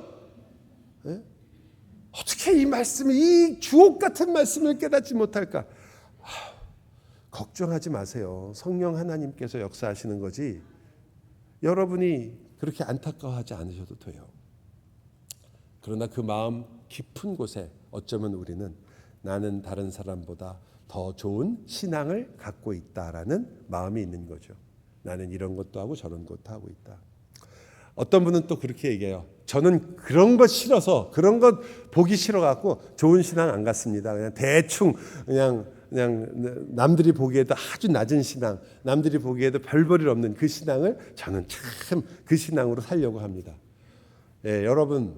어떻게 이 말씀을, 이 주옥 같은 말씀을 깨닫지 못할까? 걱정하지 마세요. 성령 하나님께서 역사하시는 거지 여러분이 그렇게 안타까워하지 않으셔도 돼요. 그러나 그 마음 깊은 곳에 어쩌면 우리는 나는 다른 사람보다 더 좋은 신앙을 갖고 있다라는 마음이 있는 거죠. 나는 이런 것도 하고 저런 것도 하고 있다. 어떤 분은 또 그렇게 얘기해요. 저는 그런 것 싫어서, 그런 것 보기 싫어갖고 좋은 신앙 안 갔습니다. 그냥 대충 그냥 남들이 보기에도 아주 낮은 신앙, 남들이 보기에도 별 볼일 없는 그 신앙을 저는 참 그 신앙으로 살려고 합니다. 여러분,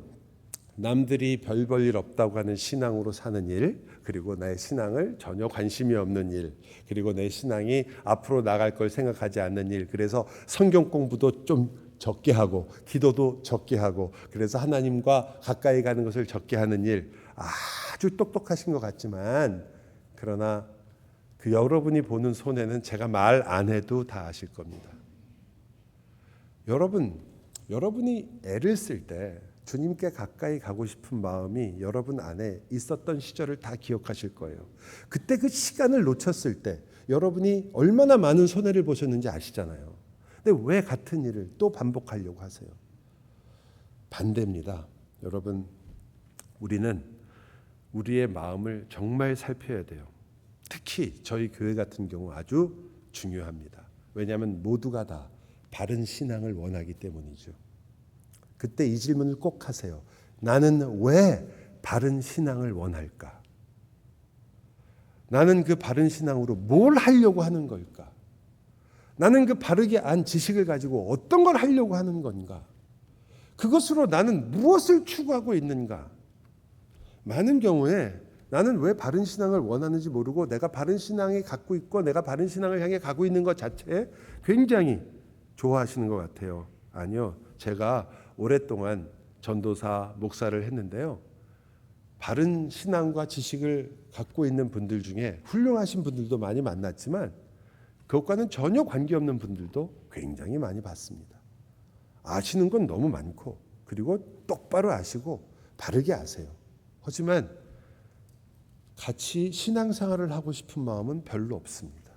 남들이 별 볼일 없다고 하는 신앙으로 사는 일, 그리고 나의 신앙을 전혀 관심이 없는 일, 그리고 내 신앙이 앞으로 나갈 걸 생각하지 않는 일, 그래서 성경 공부도 좀 적게 하고 기도도 적게 하고 그래서 하나님과 가까이 가는 것을 적게 하는 일, 아주 똑똑하신 것 같지만, 그러나 그 여러분이 보는 손해는 제가 말 안 해도 다 아실 겁니다. 여러분이 애를 쓸 때 주님께 가까이 가고 싶은 마음이 여러분 안에 있었던 시절을 다 기억하실 거예요. 그때 그 시간을 놓쳤을 때 여러분이 얼마나 많은 손해를 보셨는지 아시잖아요. 근데 왜 같은 일을 또 반복하려고 하세요? 반대입니다. 여러분, 우리는 우리의 마음을 정말 살펴야 돼요. 특히 저희 교회 같은 경우 아주 중요합니다. 왜냐하면 모두가 다 바른 신앙을 원하기 때문이죠. 그때 이 질문을 꼭 하세요. 나는 왜 바른 신앙을 원할까? 나는 그 바른 신앙으로 뭘 하려고 하는 걸까? 나는 그 바르게 안 지식을 가지고 어떤 걸 하려고 하는 건가? 그것으로 나는 무엇을 추구하고 있는가? 많은 경우에 나는 왜 바른 신앙을 원하는지 모르고 내가 바른 신앙에 갖고 있고 내가 바른 신앙을 향해 가고 있는 것 자체에 굉장히 좋아하시는 것 같아요. 아니요. 제가 오랫동안 전도사, 목사를 했는데요. 바른 신앙과 지식을 갖고 있는 분들 중에 훌륭하신 분들도 많이 만났지만 그것과는 전혀 관계없는 분들도 굉장히 많이 봤습니다. 아시는 건 너무 많고 그리고 똑바로 아시고 바르게 아세요. 하지만 같이 신앙생활을 하고 싶은 마음은 별로 없습니다.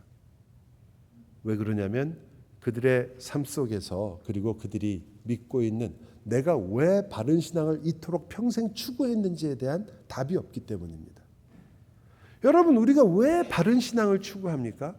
왜 그러냐면 그들의 삶 속에서, 그리고 그들이 믿고 있는 내가 왜 바른 신앙을 이토록 평생 추구했는지에 대한 답이 없기 때문입니다. 여러분, 우리가 왜 바른 신앙을 추구합니까?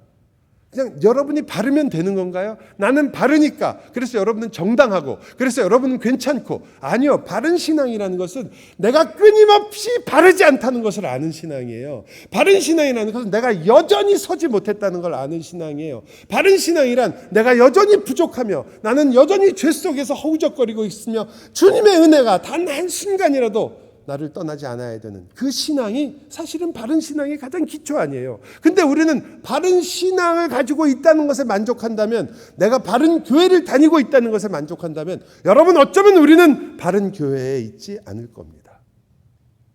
그냥 여러분이 바르면 되는 건가요? 나는 바르니까, 그래서 여러분은 정당하고, 그래서 여러분은 괜찮고. 아니요. 바른 신앙이라는 것은 내가 끊임없이 바르지 않다는 것을 아는 신앙이에요. 바른 신앙이라는 것은 내가 여전히 서지 못했다는 걸 아는 신앙이에요. 바른 신앙이란 내가 여전히 부족하며 나는 여전히 죄 속에서 허우적거리고 있으며 주님의 은혜가 단 한순간이라도 나를 떠나지 않아야 되는 그 신앙이 사실은 바른 신앙의 가장 기초 아니에요. 근데 우리는 바른 신앙을 가지고 있다는 것에 만족한다면, 내가 바른 교회를 다니고 있다는 것에 만족한다면, 여러분, 어쩌면 우리는 바른 교회에 있지 않을 겁니다.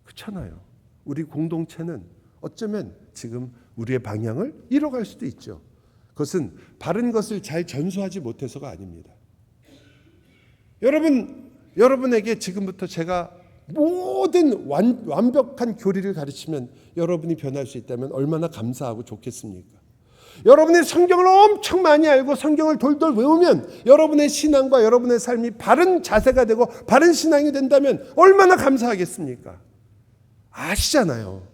그렇잖아요. 우리 공동체는 어쩌면 지금 우리의 방향을 잃어갈 수도 있죠. 그것은 바른 것을 잘 전수하지 못해서가 아닙니다. 여러분에게 지금부터 제가 모든 완벽한 교리를 가르치면 여러분이 변할 수 있다면 얼마나 감사하고 좋겠습니까? 여러분이 성경을 엄청 많이 알고 성경을 돌돌 외우면 여러분의 신앙과 여러분의 삶이 바른 자세가 되고 바른 신앙이 된다면 얼마나 감사하겠습니까? 아시잖아요.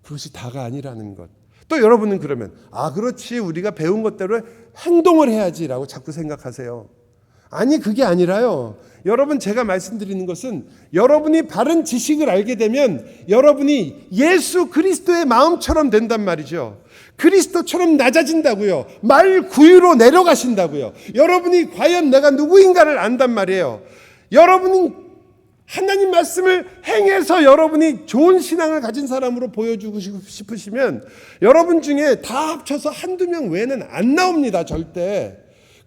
그것이 다가 아니라는 것. 또 여러분은 그러면 그렇지, 우리가 배운 것대로 행동을 해야지라고 자꾸 생각하세요. 아니, 그게 아니라요. 여러분, 제가 말씀드리는 것은 여러분이 바른 지식을 알게 되면 여러분이 예수 그리스도의 마음처럼 된단 말이죠. 그리스도처럼 낮아진다고요. 말 구유로 내려가신다고요. 여러분이 과연 내가 누구인가를 안단 말이에요. 여러분이 하나님 말씀을 행해서 여러분이 좋은 신앙을 가진 사람으로 보여주고 싶으시면 여러분 중에 다 합쳐서 한두 명 외에는 안 나옵니다. 절대.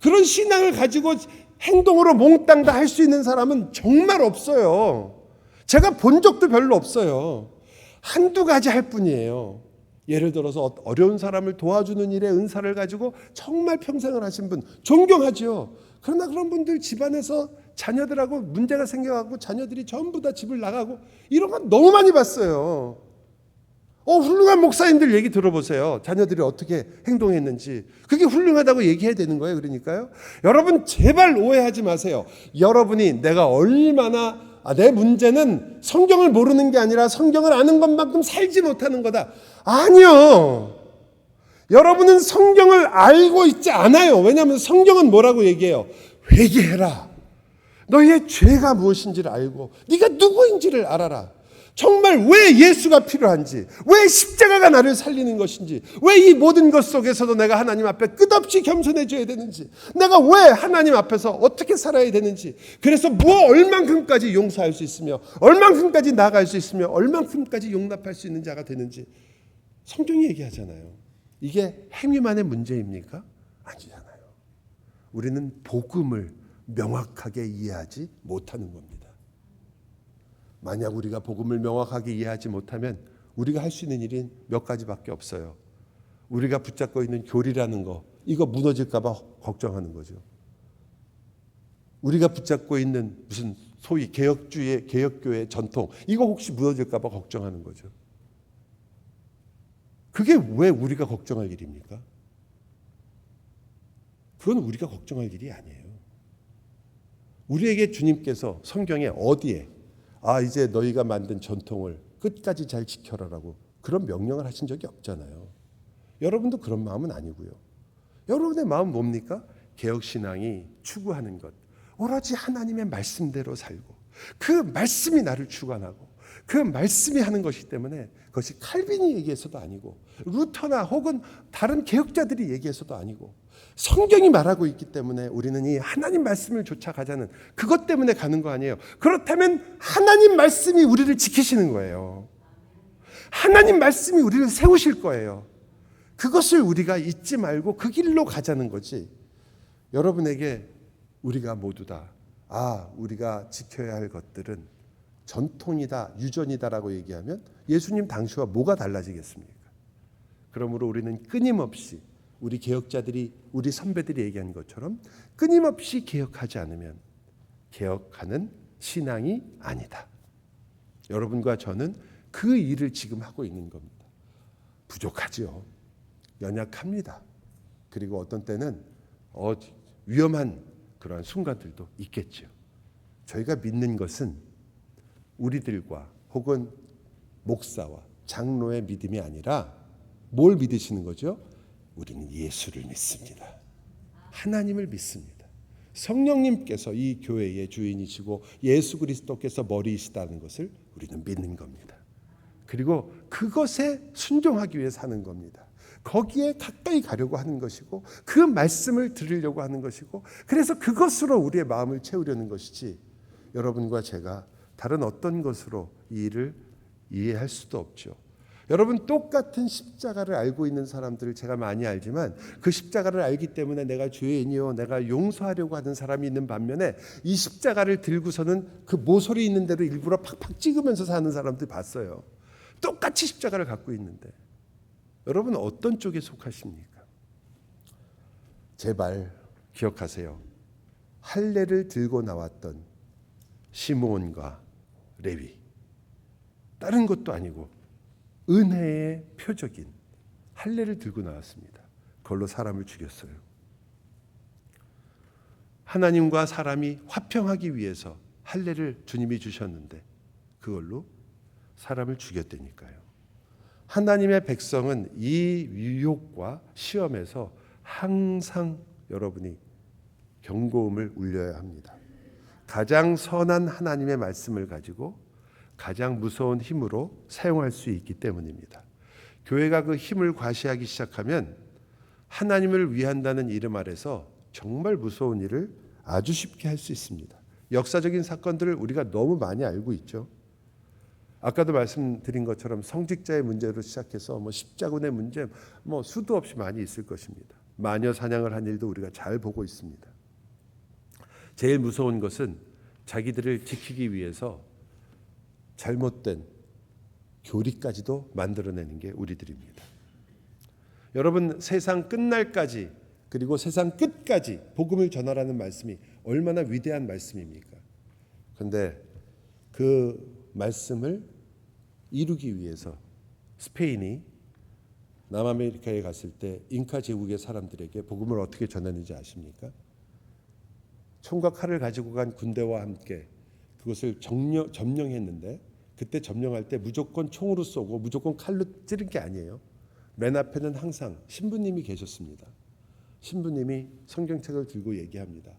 그런 신앙을 가지고 행동으로 몽땅 다 할 수 있는 사람은 정말 없어요. 제가 본 적도 별로 없어요. 한두 가지 할 뿐이에요. 예를 들어서 어려운 사람을 도와주는 일에 은사를 가지고 정말 평생을 하신 분 존경하죠. 그러나 그런 분들 집안에서 자녀들하고 문제가 생겨가지고 자녀들이 전부 다 집을 나가고 이런 건 너무 많이 봤어요. 훌륭한 목사님들 얘기 들어보세요. 자녀들이 어떻게 행동했는지. 그게 훌륭하다고 얘기해야 되는 거예요. 그러니까요. 여러분, 제발 오해하지 마세요. 여러분이 내가 얼마나 내 문제는 성경을 모르는 게 아니라 성경을 아는 것만큼 살지 못하는 거다. 아니요. 여러분은 성경을 알고 있지 않아요. 왜냐하면 성경은 뭐라고 얘기해요? 회개해라. 너의 죄가 무엇인지를 알고 네가 누구인지를 알아라. 정말 왜 예수가 필요한지, 왜 십자가가 나를 살리는 것인지, 왜 이 모든 것 속에서도 내가 하나님 앞에 끝없이 겸손해져야 되는지, 내가 왜 하나님 앞에서 어떻게 살아야 되는지, 그래서 얼만큼까지 용서할 수 있으며 얼만큼까지 나아갈 수 있으며 얼만큼까지 용납할 수 있는 자가 되는지 성경이 얘기하잖아요. 이게 행위만의 문제입니까? 아니잖아요. 우리는 복음을 명확하게 이해하지 못하는 겁니다. 만약 우리가 복음을 명확하게 이해하지 못하면 우리가 할 수 있는 일이 몇 가지밖에 없어요. 우리가 붙잡고 있는 교리라는 거, 이거 무너질까 봐 걱정하는 거죠. 우리가 붙잡고 있는 무슨 소위 개혁교회 전통, 이거 혹시 무너질까 봐 걱정하는 거죠. 그게 왜 우리가 걱정할 일입니까? 그건 우리가 걱정할 일이 아니에요. 우리에게 주님께서 성경에 어디에 이제 너희가 만든 전통을 끝까지 잘 지켜라라고 그런 명령을 하신 적이 없잖아요. 여러분도 그런 마음은 아니고요. 여러분의 마음은 뭡니까? 개혁신앙이 추구하는 것, 오로지 하나님의 말씀대로 살고 그 말씀이 나를 주관하고 그 말씀이 하는 것이기 때문에 그것이 칼빈이 얘기해서도 아니고 루터나 혹은 다른 개혁자들이 얘기해서도 아니고 성경이 말하고 있기 때문에 우리는 이 하나님 말씀을 쫓아가자는 그것 때문에 가는 거 아니에요. 그렇다면 하나님 말씀이 우리를 지키시는 거예요. 하나님 말씀이 우리를 세우실 거예요. 그것을 우리가 잊지 말고 그 길로 가자는 거지. 여러분에게 우리가 모두 다 우리가 지켜야 할 것들은 전통이다, 유전이다라고 얘기하면 예수님 당시와 뭐가 달라지겠습니까? 그러므로 우리는 끊임없이 우리 개혁자들이, 우리 선배들이 얘기한 것처럼 끊임없이 개혁하지 않으면 개혁하는 신앙이 아니다. 여러분과 저는 그 일을 지금 하고 있는 겁니다. 부족하지요. 연약합니다. 그리고 어떤 때는 위험한 그러한 순간들도 있겠죠. 저희가 믿는 것은 우리들과 혹은 목사와 장로의 믿음이 아니라 뭘 믿으시는 거죠? 우리는 예수를 믿습니다. 하나님을 믿습니다. 성령님께서 이 교회의 주인이시고 예수 그리스도께서 머리이시다는 것을 우리는 믿는 겁니다. 그리고 그것에 순종하기 위해 사는 겁니다. 거기에 가까이 가려고 하는 것이고 그 말씀을 들으려고 하는 것이고 그래서 그것으로 우리의 마음을 채우려는 것이지 여러분과 제가 다른 어떤 것으로 이 일을 이해할 수도 없죠. 여러분 똑같은 십자가를 알고 있는 사람들을 제가 많이 알지만 그 십자가를 알기 때문에 내가 죄인이요 내가 용서하려고 하는 사람이 있는 반면에 이 십자가를 들고서는 그 모서리 있는 대로 일부러 팍팍 찍으면서 사는 사람들 봤어요. 똑같이 십자가를 갖고 있는데 여러분 어떤 쪽에 속하십니까? 제발 기억하세요. 할례를 들고 나왔던 시므온과 레위 다른 것도 아니고 은혜의 표적인 할례를 들고 나왔습니다. 그걸로 사람을 죽였어요. 하나님과 사람이 화평하기 위해서 할례를 주님이 주셨는데 그걸로 사람을 죽였다니까요. 하나님의 백성은 이 유혹과 시험에서 항상 여러분이 경고음을 울려야 합니다. 가장 선한 하나님의 말씀을 가지고 가장 무서운 힘으로 사용할 수 있기 때문입니다. 교회가 그 힘을 과시하기 시작하면 하나님을 위한다는 이름 아래서 정말 무서운 일을 아주 쉽게 할 수 있습니다. 역사적인 사건들을 우리가 너무 많이 알고 있죠. 아까도 말씀드린 것처럼 성직자의 문제로 시작해서 십자군의 문제 수도 없이 많이 있을 것입니다. 마녀 사냥을 한 일도 우리가 잘 보고 있습니다. 제일 무서운 것은 자기들을 지키기 위해서 잘못된 교리까지도 만들어내는 게 우리들입니다. 여러분 세상 끝날까지 그리고 세상 끝까지 복음을 전하라는 말씀이 얼마나 위대한 말씀입니까? 그런데 그 말씀을 이루기 위해서 스페인이 남아메리카에 갔을 때 잉카 제국의 사람들에게 복음을 어떻게 전했는지 아십니까? 총과 칼을 가지고 간 군대와 함께 그것을 점령했는데 그때 점령할 때 무조건 총으로 쏘고 무조건 칼로 찌른 게 아니에요. 맨 앞에는 항상 신부님이 계셨습니다. 신부님이 성경책을 들고 얘기합니다.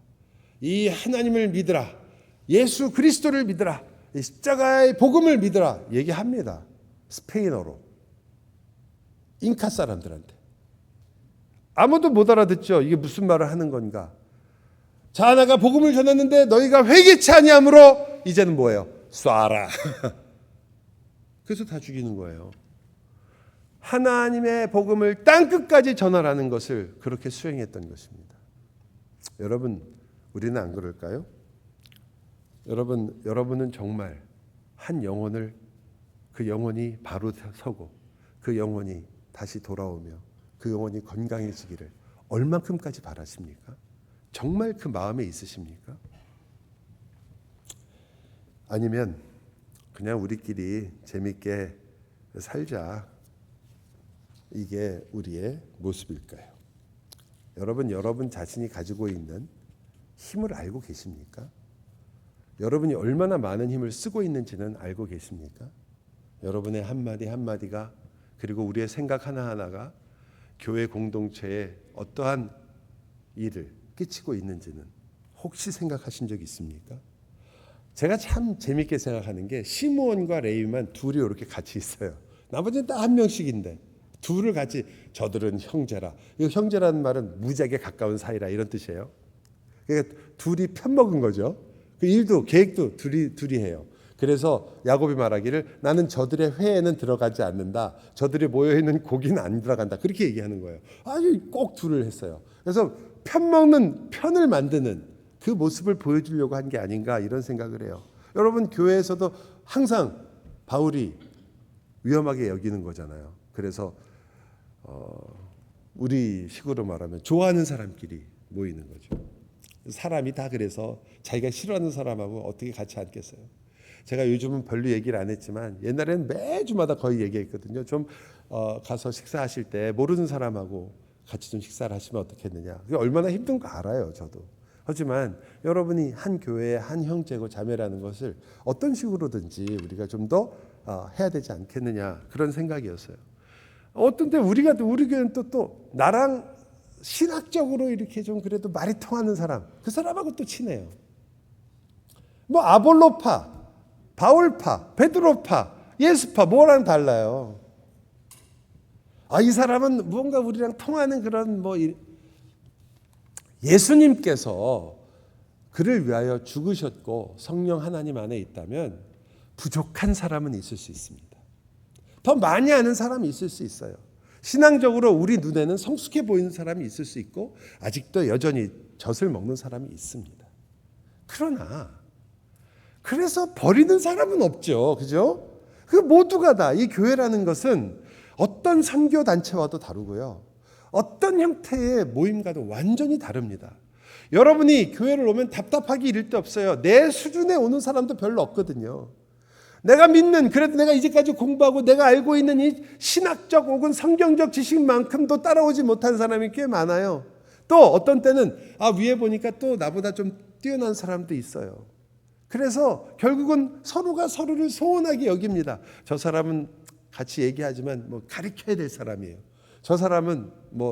이 하나님을 믿으라. 예수 그리스도를 믿으라. 이 십자가의 복음을 믿으라. 얘기합니다. 스페인어로. 잉카 사람들한테. 아무도 못 알아듣죠. 이게 무슨 말을 하는 건가. 자, 내가 복음을 전했는데 너희가 회개치 아니함으로 이제는 뭐예요? 쏴라. 그래서 다 죽이는 거예요. 하나님의 복음을 땅끝까지 전하라는 것을 그렇게 수행했던 것입니다. 여러분, 우리는 안 그럴까요? 여러분은 정말 한 영혼을 그 영혼이 바로 서고 그 영혼이 다시 돌아오며 그 영혼이 건강해지기를 얼만큼까지 바라십니까? 정말 그 마음에 있으십니까? 아니면 그냥 우리끼리 재밌게 살자. 이게 우리의 모습일까요? 여러분 자신이 가지고 있는 힘을 알고 계십니까? 여러분이 얼마나 많은 힘을 쓰고 있는지는 알고 계십니까? 여러분의 한마디 한마디가 그리고 우리의 생각 하나하나가 교회 공동체에 어떠한 일을 끼치고 있는지는 혹시 생각하신 적 있습니까? 제가 참 재밌게 생각하는 게 시므온과 레위만 둘이 이렇게 같이 있어요. 나머지는 다 한 명씩인데 둘을 같이 저들은 형제라. 이 형제라는 말은 무지하게 가까운 사이라 이런 뜻이에요. 그러니까 둘이 편먹은 거죠. 그 일도 계획도 둘이 해요. 그래서 야곱이 말하기를 나는 저들의 회에는 들어가지 않는다. 저들이 모여있는 고기는 안 들어간다. 그렇게 얘기하는 거예요. 아주 꼭 둘을 했어요. 그래서 편먹는 편을 만드는 그 모습을 보여주려고 한 게 아닌가 이런 생각을 해요. 여러분 교회에서도 항상 바울이 위험하게 여기는 거잖아요. 그래서 우리 식으로 말하면 좋아하는 사람끼리 모이는 거죠. 사람이 다 그래서 자기가 싫어하는 사람하고 어떻게 같이 앉겠어요. 제가 요즘은 별로 얘기를 안 했지만 옛날에는 매주마다 거의 얘기했거든요. 좀 가서 식사하실 때 모르는 사람하고 같이 좀 식사를 하시면 어떻겠느냐. 그게 얼마나 힘든 거 알아요, 저도. 하지만 여러분이 한 교회의 한 형제고 자매라는 것을 어떤 식으로든지 우리가 좀 더 해야 되지 않겠느냐 그런 생각이었어요. 어떤 때 우리 교회는 또 나랑 신학적으로 이렇게 좀 그래도 말이 통하는 사람, 그 사람하고 또 친해요. 뭐 아볼로파, 바울파, 베드로파, 예수파 뭐랑 달라요. 이 사람은 무언가 우리랑 통하는 그런 예수님께서 그를 위하여 죽으셨고 성령 하나님 안에 있다면 부족한 사람은 있을 수 있습니다. 더 많이 아는 사람이 있을 수 있어요. 신앙적으로 우리 눈에는 성숙해 보이는 사람이 있을 수 있고 아직도 여전히 젖을 먹는 사람이 있습니다. 그러나 그래서 버리는 사람은 없죠. 그죠? 그 모두가 다 이 교회라는 것은 어떤 선교 단체와도 다르고요. 어떤 형태의 모임과도 완전히 다릅니다. 여러분이 교회를 오면 답답하기 이를 데 없어요. 내 수준에 오는 사람도 별로 없거든요. 내가 믿는, 그래도 내가 이제까지 공부하고 내가 알고 있는 이 신학적 혹은 성경적 지식만큼도 따라오지 못한 사람이 꽤 많아요. 또 어떤 때는 위에 보니까 또 나보다 좀 뛰어난 사람도 있어요. 그래서 결국은 서로가 서로를 소원하게 여깁니다. 저 사람은 같이 얘기하지만 가르쳐야 될 사람이에요. 저 사람은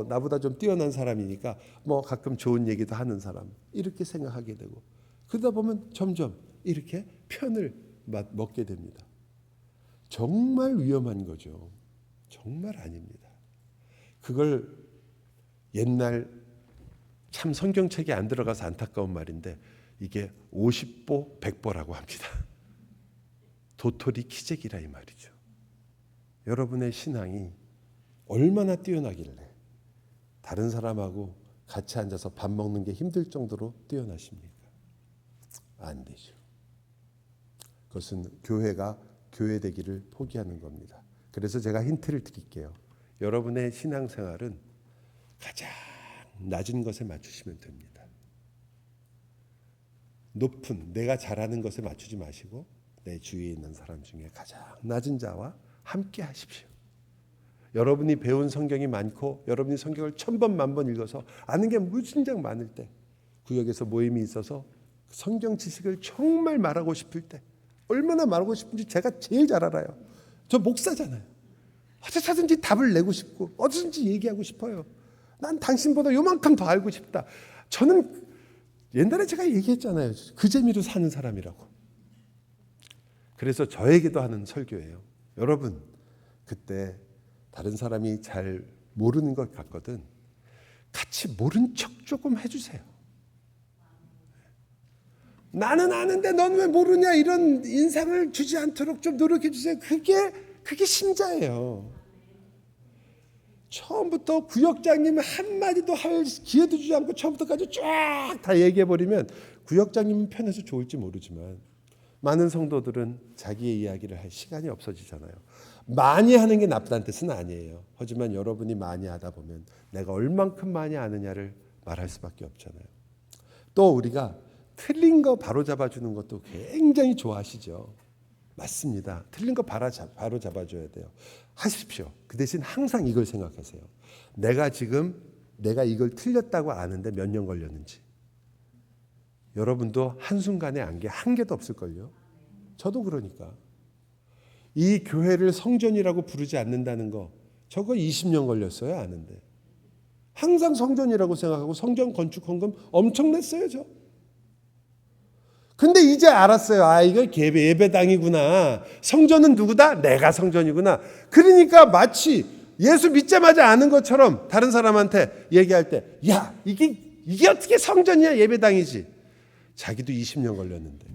나보다 좀 뛰어난 사람이니까 가끔 좋은 얘기도 하는 사람, 이렇게 생각하게 되고, 그러다 보면 점점 이렇게 편을 먹게 됩니다. 정말 위험한 거죠. 정말 아닙니다. 그걸 옛날 참 성경책에 안 들어가서 안타까운 말인데 이게 50보 100보라고 합니다. 도토리 키재기라 이 말이죠. 여러분의 신앙이 얼마나 뛰어나길래 다른 사람하고 같이 앉아서 밥 먹는 게 힘들 정도로 뛰어나십니까? 안 되죠. 그것은 교회가 교회되기를 포기하는 겁니다. 그래서 제가 힌트를 드릴게요. 여러분의 신앙생활은 가장 낮은 것에 맞추시면 됩니다. 높은 내가 잘하는 것에 맞추지 마시고 내 주위에 있는 사람 중에 가장 낮은 자와 함께 하십시오. 여러분이 배운 성경이 많고 여러분이 성경을 1000번 1000번 읽어서 아는 게 무진장 많을 때, 구역에서 모임이 있어서 성경 지식을 정말 말하고 싶을 때, 얼마나 말하고 싶은지 제가 제일 잘 알아요. 저 목사잖아요. 어디서든지 답을 내고 싶고 어디서든지 얘기하고 싶어요. 난 당신보다 요만큼 더 알고 싶다. 저는 옛날에 제가 얘기했잖아요. 그 재미로 사는 사람이라고. 그래서 저에게도 하는 설교예요. 여러분, 그때 다른 사람이 잘 모르는 것 같거든 같이 모른 척 조금 해주세요. 나는 아는데 넌 왜 모르냐, 이런 인상을 주지 않도록 좀 노력해 주세요. 그게 신자예요. 처음부터 구역장님 한마디도 할 기회도 주지 않고 처음부터까지 쫙 다 얘기해버리면 구역장님 편에서 좋을지 모르지만 많은 성도들은 자기의 이야기를 할 시간이 없어지잖아요. 많이 하는 게 나쁘다는 뜻은 아니에요. 하지만 여러분이 많이 하다 보면 내가 얼만큼 많이 아느냐를 말할 수밖에 없잖아요. 또 우리가 틀린 거 바로 잡아주는 것도 굉장히 좋아하시죠. 맞습니다. 틀린 거 바로 잡아줘야 돼요. 하십시오. 그 대신 항상 이걸 생각하세요. 내가 이걸 틀렸다고 아는데 몇 년 걸렸는지. 여러분도 한순간에 안 게 한 개도 없을걸요. 저도 그러니까. 이 교회를 성전이라고 부르지 않는다는 거, 저거 20년 걸렸어요, 아는데. 항상 성전이라고 생각하고 성전 건축 헌금 엄청 냈어요, 저. 근데 이제 알았어요. 이거 예배당이구나. 성전은 누구다? 내가 성전이구나. 그러니까 마치 예수 믿자마자 아는 것처럼 다른 사람한테 얘기할 때, 야, 이게 어떻게 성전이야, 예배당이지. 자기도 20년 걸렸는데.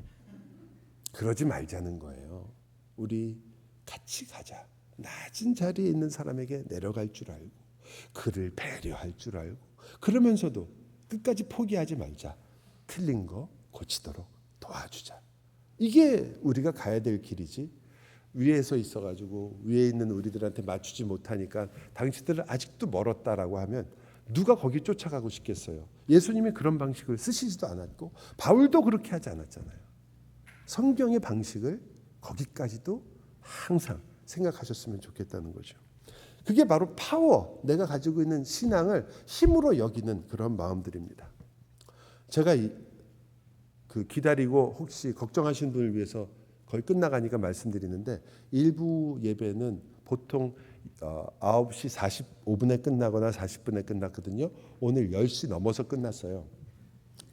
그러지 말자는 거예요. 우리 같이 가자. 낮은 자리에 있는 사람에게 내려갈 줄 알고, 그를 배려할 줄 알고, 그러면서도 끝까지 포기하지 말자. 틀린 거 고치도록 도와주자. 이게 우리가 가야 될 길이지. 위에서 있어가지고 위에 있는 우리들한테 맞추지 못하니까 당신들은 아직도 멀었다라고 하면 누가 거기 쫓아가고 싶겠어요. 예수님이 그런 방식을 쓰시지도 않았고 바울도 그렇게 하지 않았잖아요. 성경의 방식을 거기까지도 항상 생각하셨으면 좋겠다는 거죠. 그게 바로 파워, 내가 가지고 있는 신앙을 힘으로 여기는 그런 마음들입니다. 제가 기다리고 혹시 걱정하시는 분을 위해서 거의 끝나가니까 말씀드리는데 일부 예배는 보통 9시 45분에 끝나거나 40분에 끝났거든요. 오늘 10시 넘어서 끝났어요.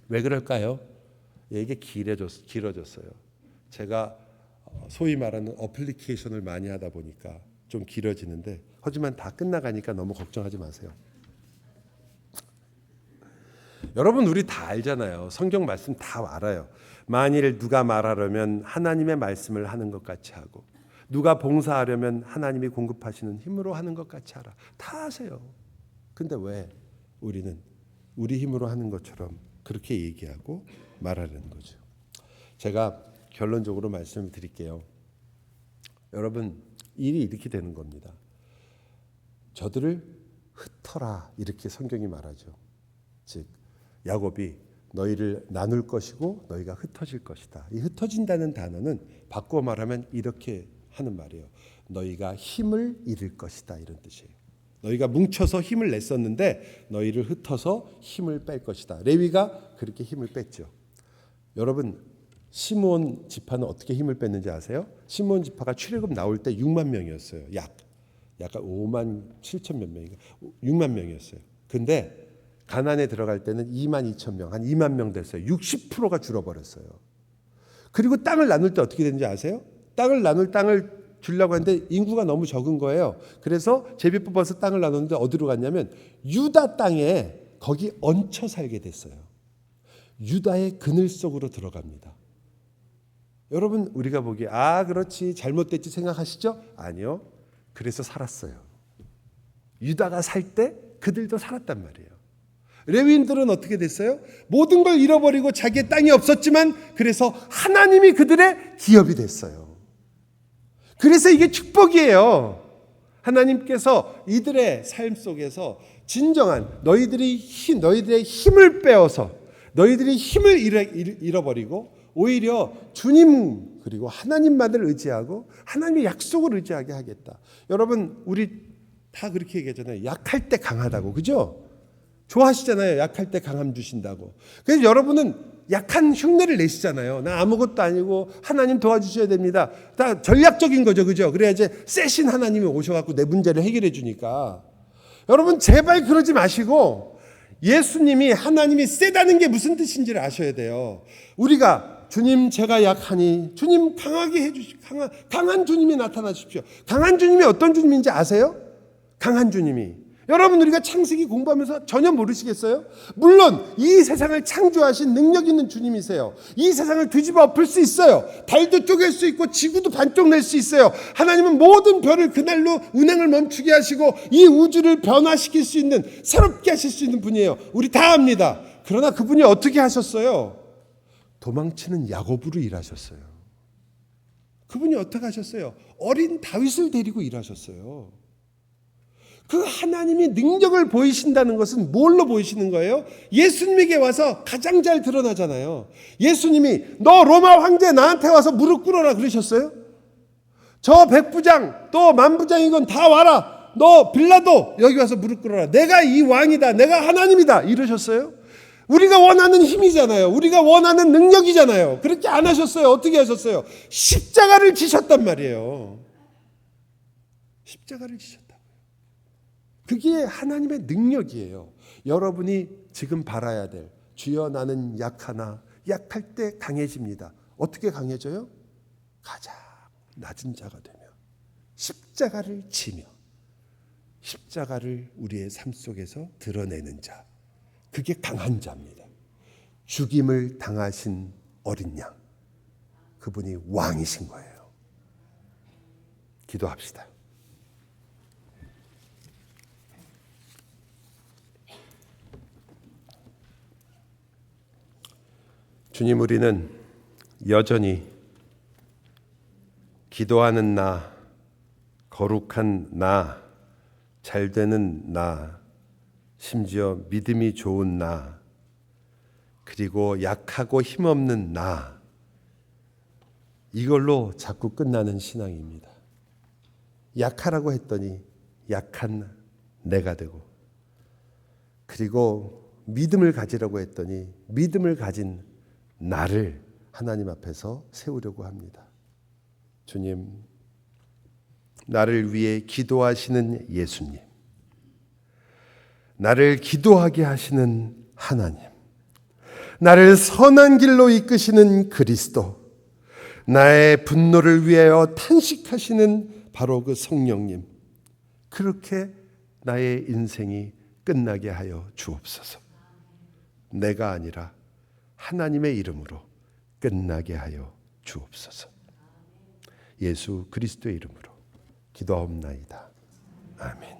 왜 그럴까요? 이게 길어졌어요. 제가 소위 말하는 어플리케이션을 많이 하다 보니까 좀 길어지는데, 하지만 다 끝나가니까 너무 걱정하지 마세요. 여러분, 우리 다 알잖아요. 성경 말씀 다 알아요. 만일 누가 말하려면 하나님의 말씀을 하는 것 같이 하고, 누가 봉사하려면 하나님이 공급하시는 힘으로 하는 것 같이 하라. 다 아세요. 근데 왜 우리는 우리 힘으로 하는 것처럼 그렇게 얘기하고 말하려는 거죠? 제가 결론적으로 말씀을 드릴게요. 여러분, 일이 이렇게 되는 겁니다. 저들을 흩어라, 이렇게 성경이 말하죠. 즉 야곱이 너희를 나눌 것이고 너희가 흩어질 것이다. 이 흩어진다는 단어는 바꾸어 말하면 이렇게 하는 말이에요. 너희가 힘을 잃을 것이다, 이런 뜻이에요. 너희가 뭉쳐서 힘을 냈었는데 너희를 흩어서 힘을 뺄 것이다. 레위가 그렇게 힘을 뺐죠. 여러분, 시므온 지파는 어떻게 힘을 뺐는지 아세요? 시므온 지파가 출애굽 나올 때 6만 명이었어요. 약간 5만 7천 몇 명인가, 6만 명이었어요. 근데 가나안에 들어갈 때는 2만 2천 명, 한 2만 명 됐어요. 60%가 줄어버렸어요. 그리고 땅을 나눌 때 어떻게 되는지 아세요? 땅을 주려고 하는데 인구가 너무 적은 거예요. 그래서 제비 뽑아서 땅을 나눴는데 어디로 갔냐면 유다 땅에 거기 얹혀 살게 됐어요. 유다의 그늘 속으로 들어갑니다. 여러분, 우리가 보기에 그렇지, 잘못됐지 생각하시죠? 아니요. 그래서 살았어요. 유다가 살 때 그들도 살았단 말이에요. 레위인들은 어떻게 됐어요? 모든 걸 잃어버리고 자기의 땅이 없었지만 그래서 하나님이 그들의 기업이 됐어요. 그래서 이게 축복이에요. 하나님께서 이들의 삶 속에서 진정한 너희들의 힘을 빼어서 너희들이 힘을 잃어버리고 오히려 주님 그리고 하나님만을 의지하고 하나님의 약속을 의지하게 하겠다. 여러분, 우리 다 그렇게 얘기하잖아요. 약할 때 강하다고, 그죠? 좋아하시잖아요. 약할 때 강함 주신다고. 그래서 여러분은 약한 흉내를 내시잖아요. 나 아무것도 아니고 하나님 도와주셔야 됩니다. 다 전략적인 거죠, 그죠? 그래야지 세신 하나님이 오셔갖고 내 문제를 해결해 주니까. 여러분, 제발 그러지 마시고 예수님이, 하나님이 세다는 게 무슨 뜻인지를 아셔야 돼요. 우리가 주님, 제가 약하니 주님 강하게 해주십시오. 강한 주님이 나타나 주십시오. 강한 주님이 어떤 주님인지 아세요? 강한 주님이, 여러분, 우리가 창세기 공부하면서 전혀 모르시겠어요? 물론 이 세상을 창조하신 능력 있는 주님이세요. 이 세상을 뒤집어 엎을 수 있어요. 달도 쪼갤 수 있고 지구도 반쪽 낼 수 있어요. 하나님은 모든 별을 그날로 운행을 멈추게 하시고 이 우주를 변화시킬 수 있는, 새롭게 하실 수 있는 분이에요. 우리 다 압니다. 그러나 그분이 어떻게 하셨어요? 도망치는 야곱으로 일하셨어요. 그분이 어떻게 하셨어요? 어린 다윗을 데리고 일하셨어요. 그 하나님이 능력을 보이신다는 것은 뭘로 보이시는 거예요? 예수님에게 와서 가장 잘 드러나잖아요. 예수님이 너 로마 황제 나한테 와서 무릎 꿇어라 그러셨어요? 저 백부장 또 만부장이건 다 와라. 너 빌라도 여기 와서 무릎 꿇어라. 내가 이 왕이다. 내가 하나님이다. 이러셨어요? 우리가 원하는 힘이잖아요. 우리가 원하는 능력이잖아요. 그렇게 안 하셨어요. 어떻게 하셨어요? 십자가를 지셨단 말이에요. 십자가를 지셨다. 그게 하나님의 능력이에요. 여러분이 지금 바라야 될, 주여 나는 약하나 약할 때 강해집니다. 어떻게 강해져요? 가장 낮은 자가 되며 십자가를 지며 십자가를 우리의 삶 속에서 드러내는 자, 그게 강한 자입니다. 죽임을 당하신 어린 양, 그분이 왕이신 거예요. 기도합시다. 주님, 우리는 여전히 기도하는 나, 거룩한 나, 잘되는 나, 심지어 믿음이 좋은 나, 그리고 약하고 힘없는 나, 이걸로 자꾸 끝나는 신앙입니다. 약하라고 했더니 약한 내가 되고, 그리고 믿음을 가지라고 했더니 믿음을 가진 나를 하나님 앞에서 세우려고 합니다. 주님, 나를 위해 기도하시는 예수님, 나를 기도하게 하시는 하나님, 나를 선한 길로 이끄시는 그리스도, 나의 분노를 위하여 탄식하시는 바로 그 성령님, 그렇게 나의 인생이 끝나게 하여 주옵소서. 내가 아니라 하나님의 이름으로 끝나게 하여 주옵소서. 예수 그리스도의 이름으로 기도하옵나이다. 아멘.